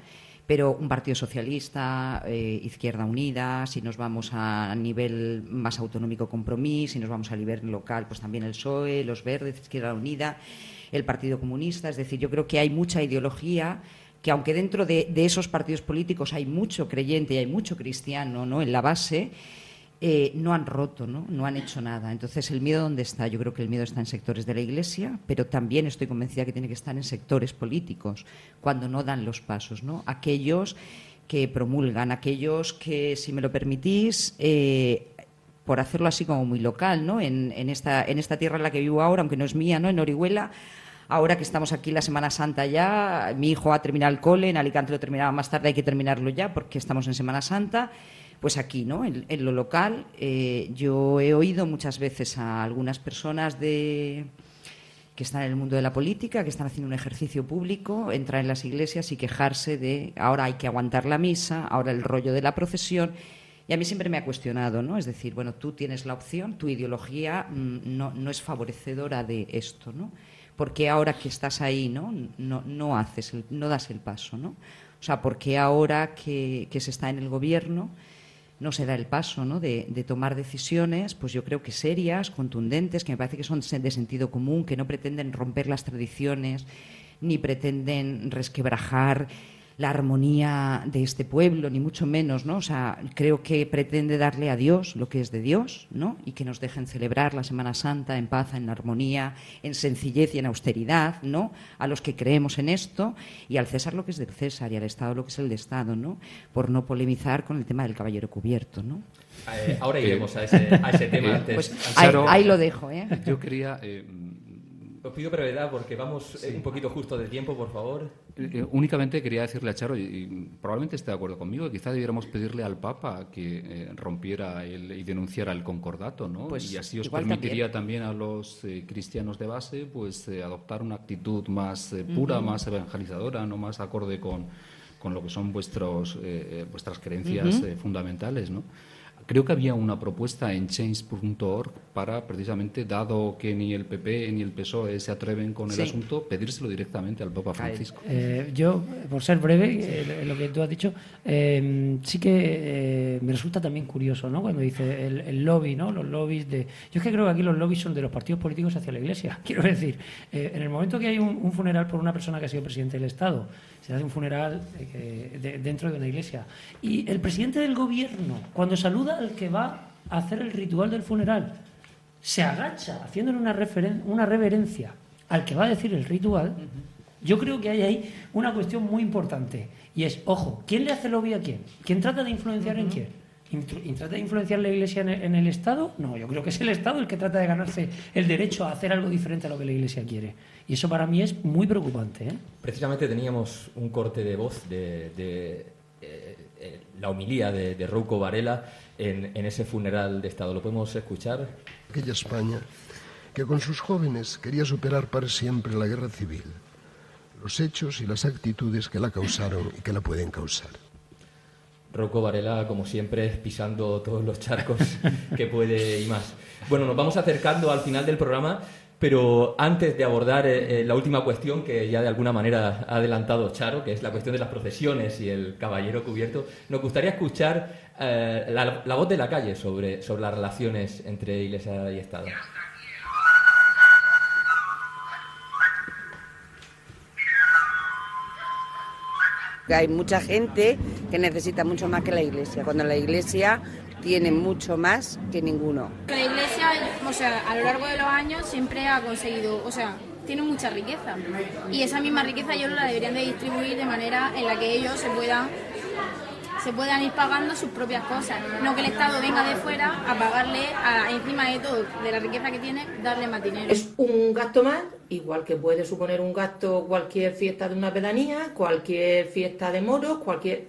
Pero un partido socialista, Izquierda Unida, si nos vamos a nivel más autonómico, Compromís, si nos vamos a nivel local, pues también el PSOE, los Verdes, Izquierda Unida, el Partido Comunista, es decir, yo creo que hay mucha ideología que, aunque dentro de esos partidos políticos hay mucho creyente y hay mucho cristiano, ¿no?, en la base, no han roto, no han hecho nada. Entonces, ¿el miedo dónde está? Yo creo que el miedo está en sectores de la Iglesia, pero también estoy convencida que tiene que estar en sectores políticos, cuando no dan los pasos, ¿no? Aquellos que promulgan, aquellos que, si me lo permitís, por hacerlo así como muy local, ¿no?, en esta tierra en la que vivo ahora, aunque no es mía, ¿no?, en Orihuela. Ahora que estamos aquí la Semana Santa ya, mi hijo ha terminado el cole, en Alicante lo terminaba más tarde, hay que terminarlo ya porque estamos en Semana Santa. Pues aquí, ¿no?, en lo local, yo he oído muchas veces a algunas personas que están en el mundo de la política, que están haciendo un ejercicio público, entrar en las iglesias y quejarse de ahora hay que aguantar la misa, ahora el rollo de la procesión. Y a mí siempre me ha cuestionado, ¿no? Es decir, bueno, tú tienes la opción, tu ideología no es favorecedora de esto, ¿no? Porque ahora que estás ahí, no das el paso, ¿no? O sea, porque ahora que se está en el gobierno no se da el paso, ¿no?, de tomar decisiones, pues yo creo que serias, contundentes, que me parece que son de sentido común, que no pretenden romper las tradiciones ni pretenden resquebrajar la armonía de este pueblo, ni mucho menos, ¿no? O sea, creo que pretende darle a Dios lo que es de Dios, ¿no? Y que nos dejen celebrar la Semana Santa en paz, en armonía, en sencillez y en austeridad, ¿no? A los que creemos en esto, y al César lo que es del César y al Estado lo que es el de Estado, ¿no? Por no polemizar con el tema del caballero cubierto, ¿no? Ahora iremos a ese tema antes. Pues ahí lo dejo, ¿eh? Yo quería... Os pido brevedad porque vamos un poquito justo de tiempo, por favor. Únicamente quería decirle a Charo, y probablemente esté de acuerdo conmigo, que quizá debiéramos pedirle al Papa que rompiera y denunciara el concordato, ¿no? Pues y así os igual permitiría también a los cristianos de base pues adoptar una actitud más pura, más evangelizadora, no más acorde con lo que son vuestras creencias fundamentales, ¿no? Creo que había una propuesta en change.org para, precisamente, dado que ni el PP ni el PSOE se atreven con el asunto, pedírselo directamente al Papa Francisco. Yo, por ser breve, lo que tú has dicho, sí que me resulta también curioso, ¿no? Cuando dice el lobby, ¿no? Los lobbies de... Yo es que creo que aquí los lobbies son de los partidos políticos hacia la Iglesia. Quiero decir, en el momento que hay un funeral por una persona que ha sido presidente del Estado, se hace un funeral dentro de una iglesia. Y el presidente del gobierno, cuando saluda al que va a hacer el ritual del funeral, se agacha haciéndole una reverencia al que va a decir el ritual. Yo creo que hay ahí una cuestión muy importante. Y es, ojo, ¿quién le hace lobby a quién? ¿Quién trata de influenciar en quién? ¿Y trata de influenciar la Iglesia en el Estado? No, yo creo que es el Estado el que trata de ganarse el derecho a hacer algo diferente a lo que la Iglesia quiere. Y eso para mí es muy preocupante, ¿eh? Precisamente teníamos un corte de voz de la homilía de Rouco Varela en ese funeral de Estado. ¿Lo podemos escuchar? Aquella España que con sus jóvenes quería superar para siempre la guerra civil, los hechos y las actitudes que la causaron y que la pueden causar. Rouco Varela, como siempre, pisando todos los charcos que puede y más. Bueno, nos vamos acercando al final del programa, pero antes de abordar la última cuestión que ya de alguna manera ha adelantado Charo, que es la cuestión de las procesiones y el caballero cubierto, nos gustaría escuchar la voz de la calle sobre las relaciones entre Iglesia y Estado. Hay mucha gente que necesita mucho más que la Iglesia, cuando la Iglesia tiene mucho más que ninguno. La Iglesia, o sea, a lo largo de los años siempre ha conseguido, o sea, tiene mucha riqueza y esa misma riqueza ellos la deberían de distribuir de manera en la que ellos se puedan ir pagando sus propias cosas, no que el Estado venga de fuera a pagarle encima de todo, de la riqueza que tiene, darle más dinero. Es un gasto más, igual que puede suponer un gasto cualquier fiesta de una pedanía, cualquier fiesta de moros,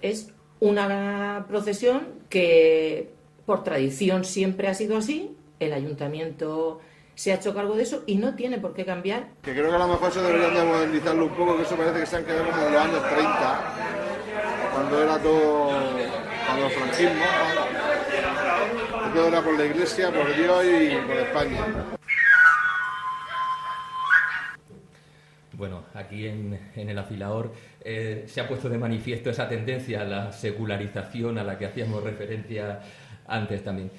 es una procesión que por tradición siempre ha sido así, el ayuntamiento se ha hecho cargo de eso y no tiene por qué cambiar. Que creo que a lo mejor eso deberían de modernizarlo un poco, que eso parece que se han quedado como en los años 30, cuando era todo, cuando el franquismo, todo era por la Iglesia, por Dios y por España. Bueno, aquí en el afilador se ha puesto de manifiesto esa tendencia a la secularización a la que hacíamos referencia antes también.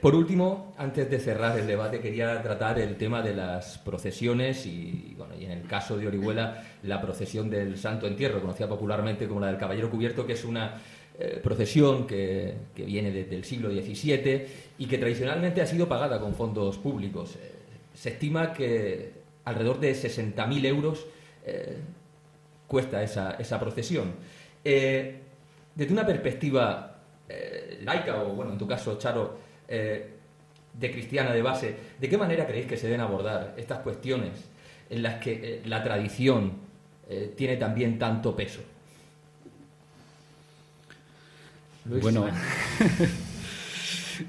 Por último, antes de cerrar el debate, quería tratar el tema de las procesiones y en el caso de Orihuela, la procesión del Santo Entierro, conocida popularmente como la del Caballero Cubierto, que es una procesión que viene desde el siglo XVII y que tradicionalmente ha sido pagada con fondos públicos. Se estima que alrededor de 60.000 euros cuesta esa procesión. Desde una perspectiva laica, o bueno, en tu caso, Charo, de cristiana de base, ¿de qué manera creéis que se deben abordar estas cuestiones en las que la tradición tiene también tanto peso? Luis.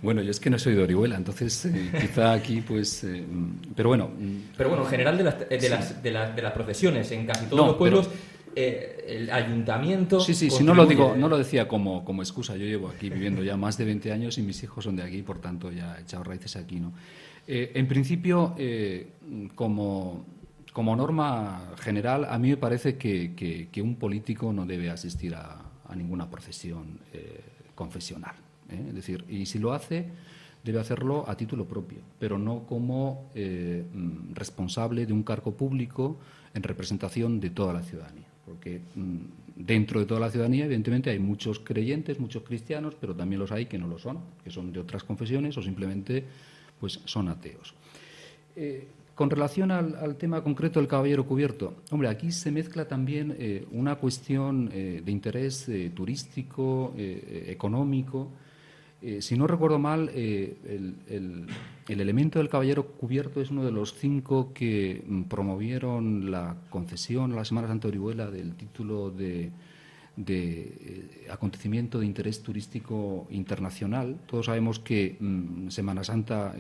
Bueno, yo es que no soy de Orihuela, entonces quizá aquí pues... pero bueno, en general de las procesiones, en casi todos los pueblos, el ayuntamiento... Sí, no lo decía como excusa. Yo llevo aquí viviendo ya más de 20 años y mis hijos son de aquí, por tanto ya he echado raíces aquí, ¿no? En principio, como norma general, a mí me parece que un político no debe asistir a ninguna procesión confesional. Es decir, y si lo hace, debe hacerlo a título propio, pero no como responsable de un cargo público en representación de toda la ciudadanía. Porque dentro de toda la ciudadanía, evidentemente, hay muchos creyentes, muchos cristianos, pero también los hay que no lo son, que son de otras confesiones o simplemente pues, son ateos. Con relación al tema concreto del caballero cubierto, hombre, aquí se mezcla también una cuestión de interés turístico, económico. Si no recuerdo mal, el elemento del caballero cubierto es uno de los 5 que promovieron la concesión a la Semana Santa de Orihuela del título de acontecimiento de interés turístico internacional. Todos sabemos que Semana Santa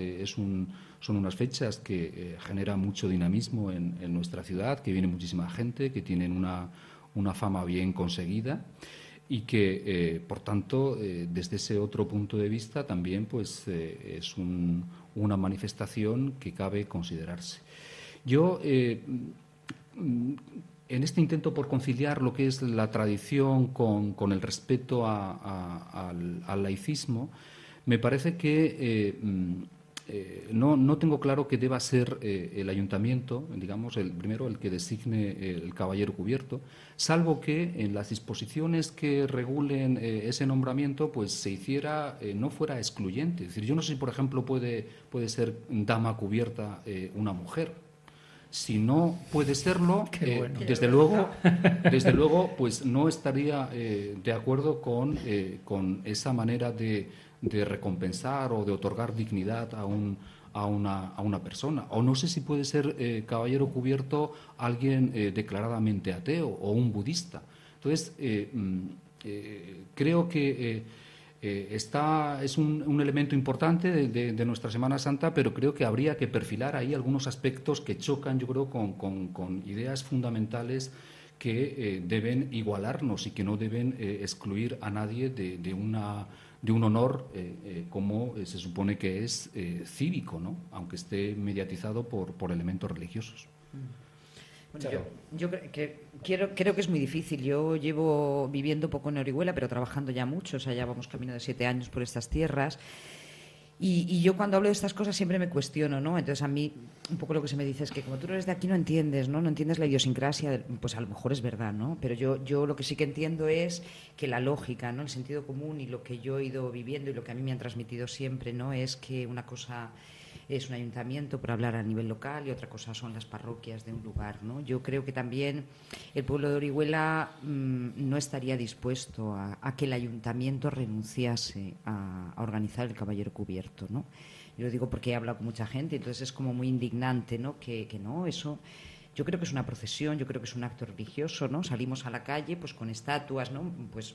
son unas fechas que generan mucho dinamismo en nuestra ciudad, que viene muchísima gente, que tienen una fama bien conseguida y que, por tanto, desde ese otro punto de vista también pues, es una manifestación que cabe considerarse. Yo, en este intento por conciliar lo que es la tradición con el respeto al laicismo, me parece que no tengo claro que deba ser el ayuntamiento, digamos, primero el que designe el caballero cubierto, salvo que en las disposiciones que regulen ese nombramiento pues se hiciera, no fuera excluyente. Es decir, yo no sé si, por ejemplo, puede ser dama cubierta una mujer. Si no puede serlo, bueno. desde luego, pues no estaría de acuerdo con esa manera de recompensar o de otorgar dignidad a una persona. O no sé si puede ser caballero cubierto alguien declaradamente ateo o un budista. Entonces, creo que es un elemento importante de nuestra Semana Santa, pero creo que habría que perfilar ahí algunos aspectos que chocan, yo creo, con ideas fundamentales que deben igualarnos y que no deben excluir a nadie de un honor como se supone que es cívico, ¿no? Aunque esté mediatizado por elementos religiosos. Bueno, yo creo que es muy difícil. Yo llevo viviendo poco en Orihuela, pero trabajando ya mucho, o sea, ya vamos camino de 7 años por estas tierras. Y yo cuando hablo de estas cosas siempre me cuestiono, ¿no? Entonces a mí un poco lo que se me dice es que como tú no eres de aquí no entiendes, ¿no? No entiendes la idiosincrasia, pues a lo mejor es verdad, ¿no? Pero yo lo que sí que entiendo es que la lógica, ¿no? El sentido común y lo que yo he ido viviendo y lo que a mí me han transmitido siempre, ¿no? Es que una cosa es un ayuntamiento por hablar a nivel local y otra cosa son las parroquias de un lugar, ¿no? Yo creo que también el pueblo de Orihuela no estaría dispuesto a que el ayuntamiento renunciase a organizar el caballero cubierto, ¿no? Yo lo digo porque he hablado con mucha gente, entonces es como muy indignante, ¿no? Que no, eso... Yo creo que es una procesión, yo creo que es un acto religioso, ¿no? Salimos a la calle pues con estatuas, ¿no? Pues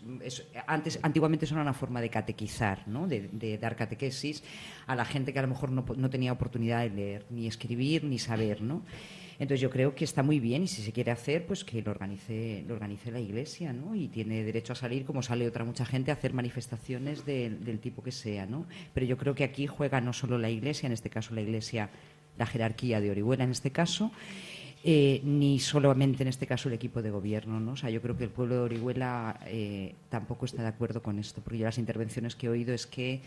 antiguamente eso era una forma de catequizar, ¿no? De dar catequesis a la gente que a lo mejor no tenía oportunidad de leer, ni escribir, ni saber, ¿no? Entonces yo creo que está muy bien y si se quiere hacer, pues que lo organice la Iglesia, ¿no? Y tiene derecho a salir, como sale mucha gente, a hacer manifestaciones del tipo que sea, ¿no? Pero yo creo que aquí juega no solo la Iglesia, en este caso la Iglesia, la jerarquía de Orihuela en este caso, ni solamente en este caso el equipo de gobierno, ¿no? O sea, yo creo que el pueblo de Orihuela tampoco está de acuerdo con esto, porque yo las intervenciones que he oído es que,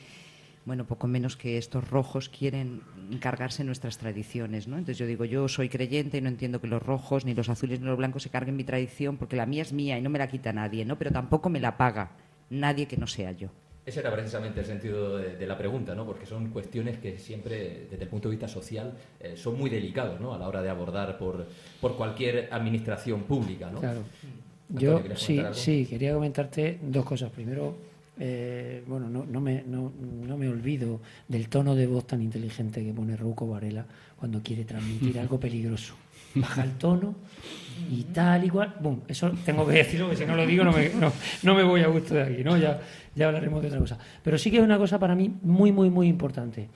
bueno, poco menos que estos rojos quieren cargarse nuestras tradiciones, ¿no? Entonces yo digo, yo soy creyente y no entiendo que los rojos, ni los azules, ni los blancos se carguen mi tradición, porque la mía es mía y no me la quita nadie, ¿no? Pero tampoco me la paga nadie que no sea yo. Ese era precisamente el sentido de la pregunta, ¿no? Porque son cuestiones que siempre, desde el punto de vista social, son muy delicados, ¿no? A la hora de abordar por cualquier administración pública, ¿no? Claro. Antonio, Yo sí, quería comentarte 2 cosas. Primero, bueno, no me olvido del tono de voz tan inteligente que pone Rouco Varela cuando quiere transmitir algo peligroso. Baja el tono y tal, igual, boom, eso tengo que decirlo, que si no lo digo no me voy a gusto de aquí, ¿no? Ya hablaremos de otra cosa. Pero sí que es una cosa para mí muy, muy, muy importante.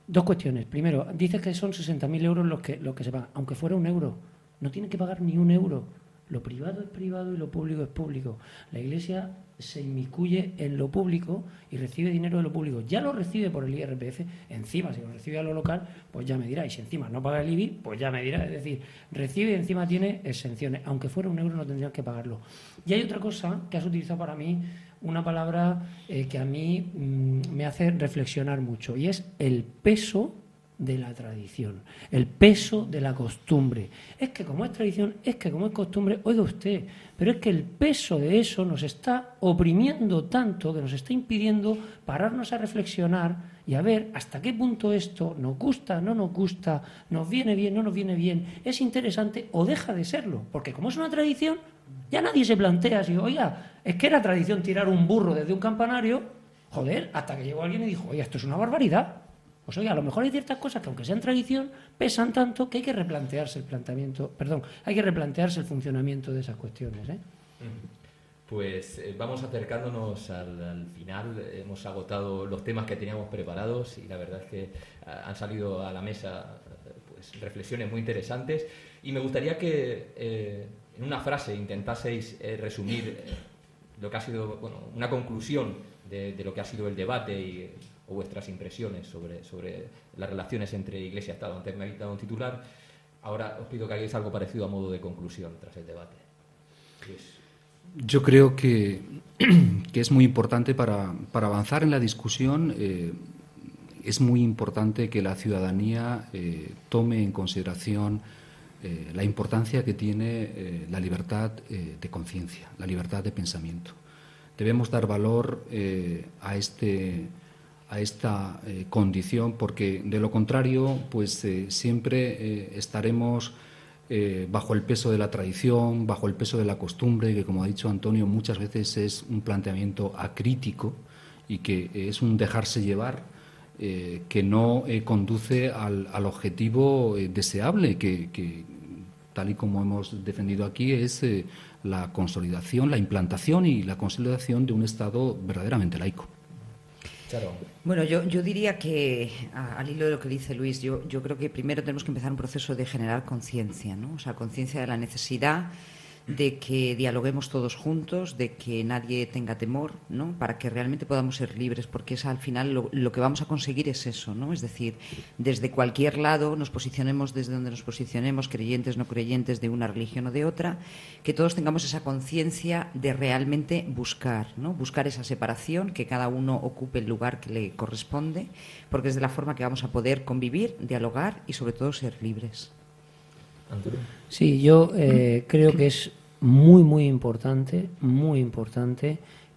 2 cuestiones. Primero, dices que son 60.000 euros los que se pagan. Aunque fuera 1 euro, no tienen que pagar ni 1 euro. Lo privado es privado y lo público es público. La Iglesia se inmiscuye en lo público y recibe dinero de lo público. Ya lo recibe por el IRPF, encima si lo recibe a lo local, pues ya me dirá. Y si encima no paga el IBI, pues ya me dirá. Es decir, recibe y encima tiene exenciones. Aunque fuera 1 euro no tendrían que pagarlo. Y hay otra cosa que has utilizado para mí, una palabra que a mí me hace reflexionar mucho, y es el peso de la tradición, el peso de la costumbre. Es que como es tradición, es que como es costumbre, oiga usted, pero es que el peso de eso nos está oprimiendo tanto que nos está impidiendo pararnos a reflexionar y a ver hasta qué punto esto nos gusta, no nos gusta, nos viene bien, no nos viene bien, es interesante o deja de serlo. Porque como es una tradición, ya nadie se plantea si, oiga, es que era tradición tirar un burro desde un campanario, joder, hasta que llegó alguien y dijo, oiga, esto es una barbaridad. Pues oiga, a lo mejor hay ciertas cosas que aunque sean tradición, pesan tanto que hay que replantearse hay que replantearse el funcionamiento de esas cuestiones, ¿eh? Pues vamos acercándonos al final. Hemos agotado los temas que teníamos preparados y la verdad es que han salido a la mesa pues reflexiones muy interesantes y me gustaría que en una frase intentaseis resumir lo que ha sido, bueno, una conclusión de lo que ha sido el debate o vuestras impresiones sobre las relaciones entre Iglesia y Estado. Antes me habéis dado un titular, ahora os pido que hagáis algo parecido a modo de conclusión tras el debate. Yo creo que es muy importante para avanzar en la discusión, es muy importante que la ciudadanía tome en consideración la importancia que tiene la libertad de conciencia, la libertad de pensamiento. Debemos dar valor a esta condición, porque de lo contrario, pues siempre estaremos bajo el peso de la tradición, bajo el peso de la costumbre, que como ha dicho Antonio, muchas veces es un planteamiento acrítico y que es un dejarse llevar que no conduce al objetivo deseable, que tal y como hemos defendido aquí, es la consolidación, la implantación y la consolidación de un Estado verdaderamente laico. Claro. Bueno, yo diría que, al hilo de lo que dice Luis, yo creo que primero tenemos que empezar un proceso de generar conciencia, ¿no? O sea, conciencia de la necesidad de que dialoguemos todos juntos, de que nadie tenga temor, ¿no? Para que realmente podamos ser libres, porque es al final lo que vamos a conseguir es eso, ¿no? Es decir, desde cualquier lado nos posicionemos desde donde nos posicionemos, creyentes, no creyentes, de una religión o de otra, que todos tengamos esa conciencia de realmente buscar, ¿no? Buscar esa separación, que cada uno ocupe el lugar que le corresponde, porque es de la forma que vamos a poder convivir, dialogar y sobre todo ser libres. Antonio. Sí, yo creo que es muy importante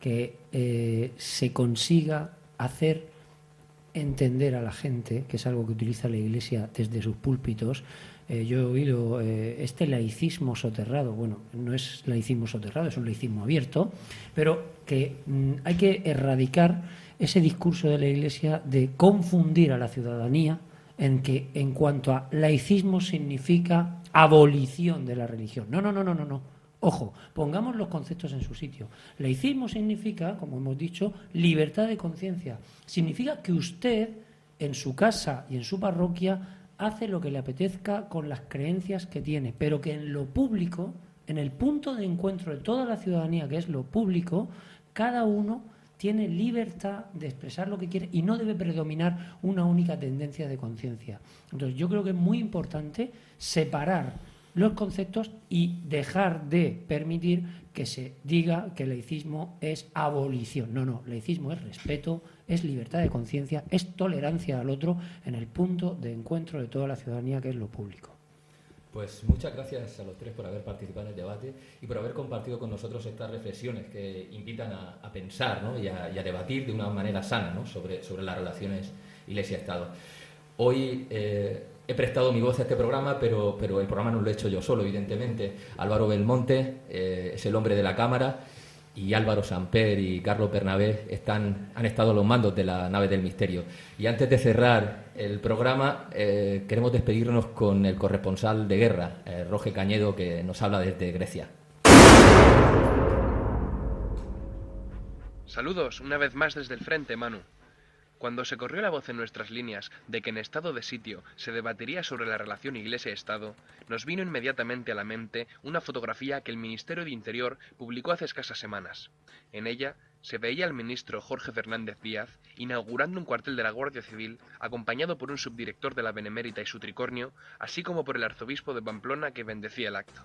que se consiga hacer entender a la gente, que es algo que utiliza la Iglesia desde sus púlpitos. Yo he oído este laicismo soterrado. Bueno, no es laicismo soterrado, es un laicismo abierto, pero que hay que erradicar ese discurso de la Iglesia de confundir a la ciudadanía en que en cuanto a laicismo significa abolición de la religión. No. Ojo, pongamos los conceptos en su sitio. Laicismo significa, como hemos dicho, libertad de conciencia. Significa que usted, en su casa y en su parroquia, hace lo que le apetezca con las creencias que tiene, pero que en lo público, en el punto de encuentro de toda la ciudadanía, que es lo público, cada uno tiene libertad de expresar lo que quiere y no debe predominar una única tendencia de conciencia. Entonces, yo creo que es muy importante separar los conceptos y dejar de permitir que se diga que el laicismo es abolición. No, laicismo es respeto, es libertad de conciencia, es tolerancia al otro en el punto de encuentro de toda la ciudadanía, que es lo público. Pues muchas gracias a los tres por haber participado en el debate y por haber compartido con nosotros estas reflexiones que invitan a pensar, ¿no? y a debatir de una manera sana, ¿no? sobre las relaciones Iglesia-Estado. Hoy he prestado mi voz a este programa, pero el programa no lo he hecho yo solo, evidentemente. Álvaro Belmonte es el hombre de la cámara y Álvaro Samper y Carlos Bernabé han estado a los mandos de la nave del misterio. Y antes de cerrar el programa, queremos despedirnos con el corresponsal de guerra, Roge Cañedo, que nos habla desde Grecia. Saludos una vez más desde el frente, Manu. Cuando se corrió la voz en nuestras líneas de que en estado de sitio se debatiría sobre la relación Iglesia-Estado, nos vino inmediatamente a la mente una fotografía que el Ministerio de Interior publicó hace escasas semanas. En ella se veía al ministro Jorge Fernández Díaz inaugurando un cuartel de la Guardia Civil, acompañado por un subdirector de la Benemérita y su tricornio, así como por el arzobispo de Pamplona, que bendecía el acto.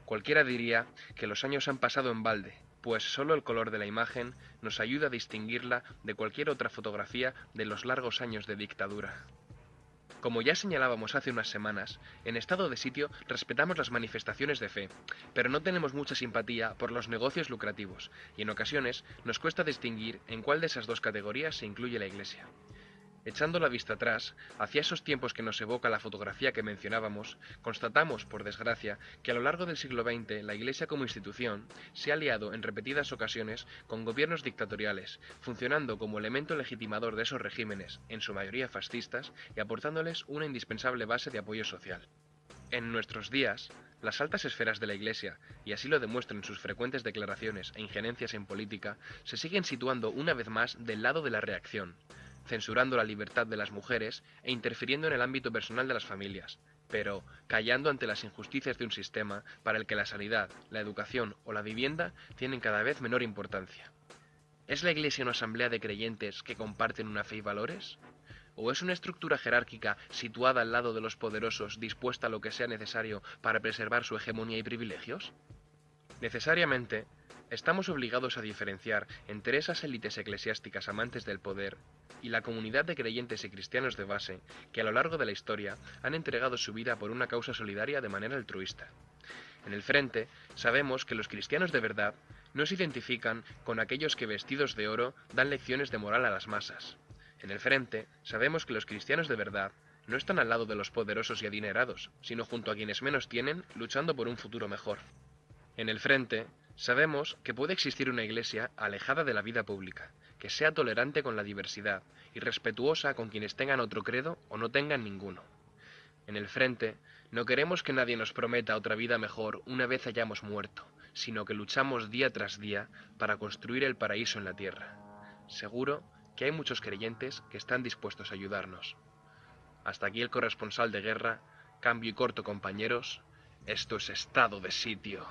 Cualquiera diría que los años han pasado en balde, pues solo el color de la imagen nos ayuda a distinguirla de cualquier otra fotografía de los largos años de dictadura. Como ya señalábamos hace unas semanas, en estado de sitio respetamos las manifestaciones de fe, pero no tenemos mucha simpatía por los negocios lucrativos, y en ocasiones nos cuesta distinguir en cuál de esas dos categorías se incluye la Iglesia. Echando la vista atrás, hacia esos tiempos que nos evoca la fotografía que mencionábamos, constatamos, por desgracia, que a lo largo del siglo XX la Iglesia como institución se ha aliado en repetidas ocasiones con gobiernos dictatoriales, funcionando como elemento legitimador de esos regímenes, en su mayoría fascistas, y aportándoles una indispensable base de apoyo social. En nuestros días, las altas esferas de la Iglesia, y así lo demuestran sus frecuentes declaraciones e injerencias en política, se siguen situando una vez más del lado de la reacción, censurando la libertad de las mujeres e interfiriendo en el ámbito personal de las familias, pero callando ante las injusticias de un sistema para el que la sanidad, la educación o la vivienda tienen cada vez menor importancia. ¿Es la Iglesia una asamblea de creyentes que comparten una fe y valores? ¿O es una estructura jerárquica situada al lado de los poderosos dispuesta a lo que sea necesario para preservar su hegemonía y privilegios? Necesariamente, estamos obligados a diferenciar entre esas élites eclesiásticas amantes del poder y la comunidad de creyentes y cristianos de base que a lo largo de la historia han entregado su vida por una causa solidaria de manera altruista. En el frente, sabemos que los cristianos de verdad no se identifican con aquellos que vestidos de oro dan lecciones de moral a las masas. En el frente, sabemos que los cristianos de verdad no están al lado de los poderosos y adinerados, sino junto a quienes menos tienen, luchando por un futuro mejor. En el frente, sabemos que puede existir una Iglesia alejada de la vida pública, que sea tolerante con la diversidad y respetuosa con quienes tengan otro credo o no tengan ninguno. En el frente, no queremos que nadie nos prometa otra vida mejor una vez hayamos muerto, sino que luchamos día tras día para construir el paraíso en la tierra. Seguro que hay muchos creyentes que están dispuestos a ayudarnos. Hasta aquí el corresponsal de guerra. Cambio y corto, compañeros. Esto es Estado de Sitio.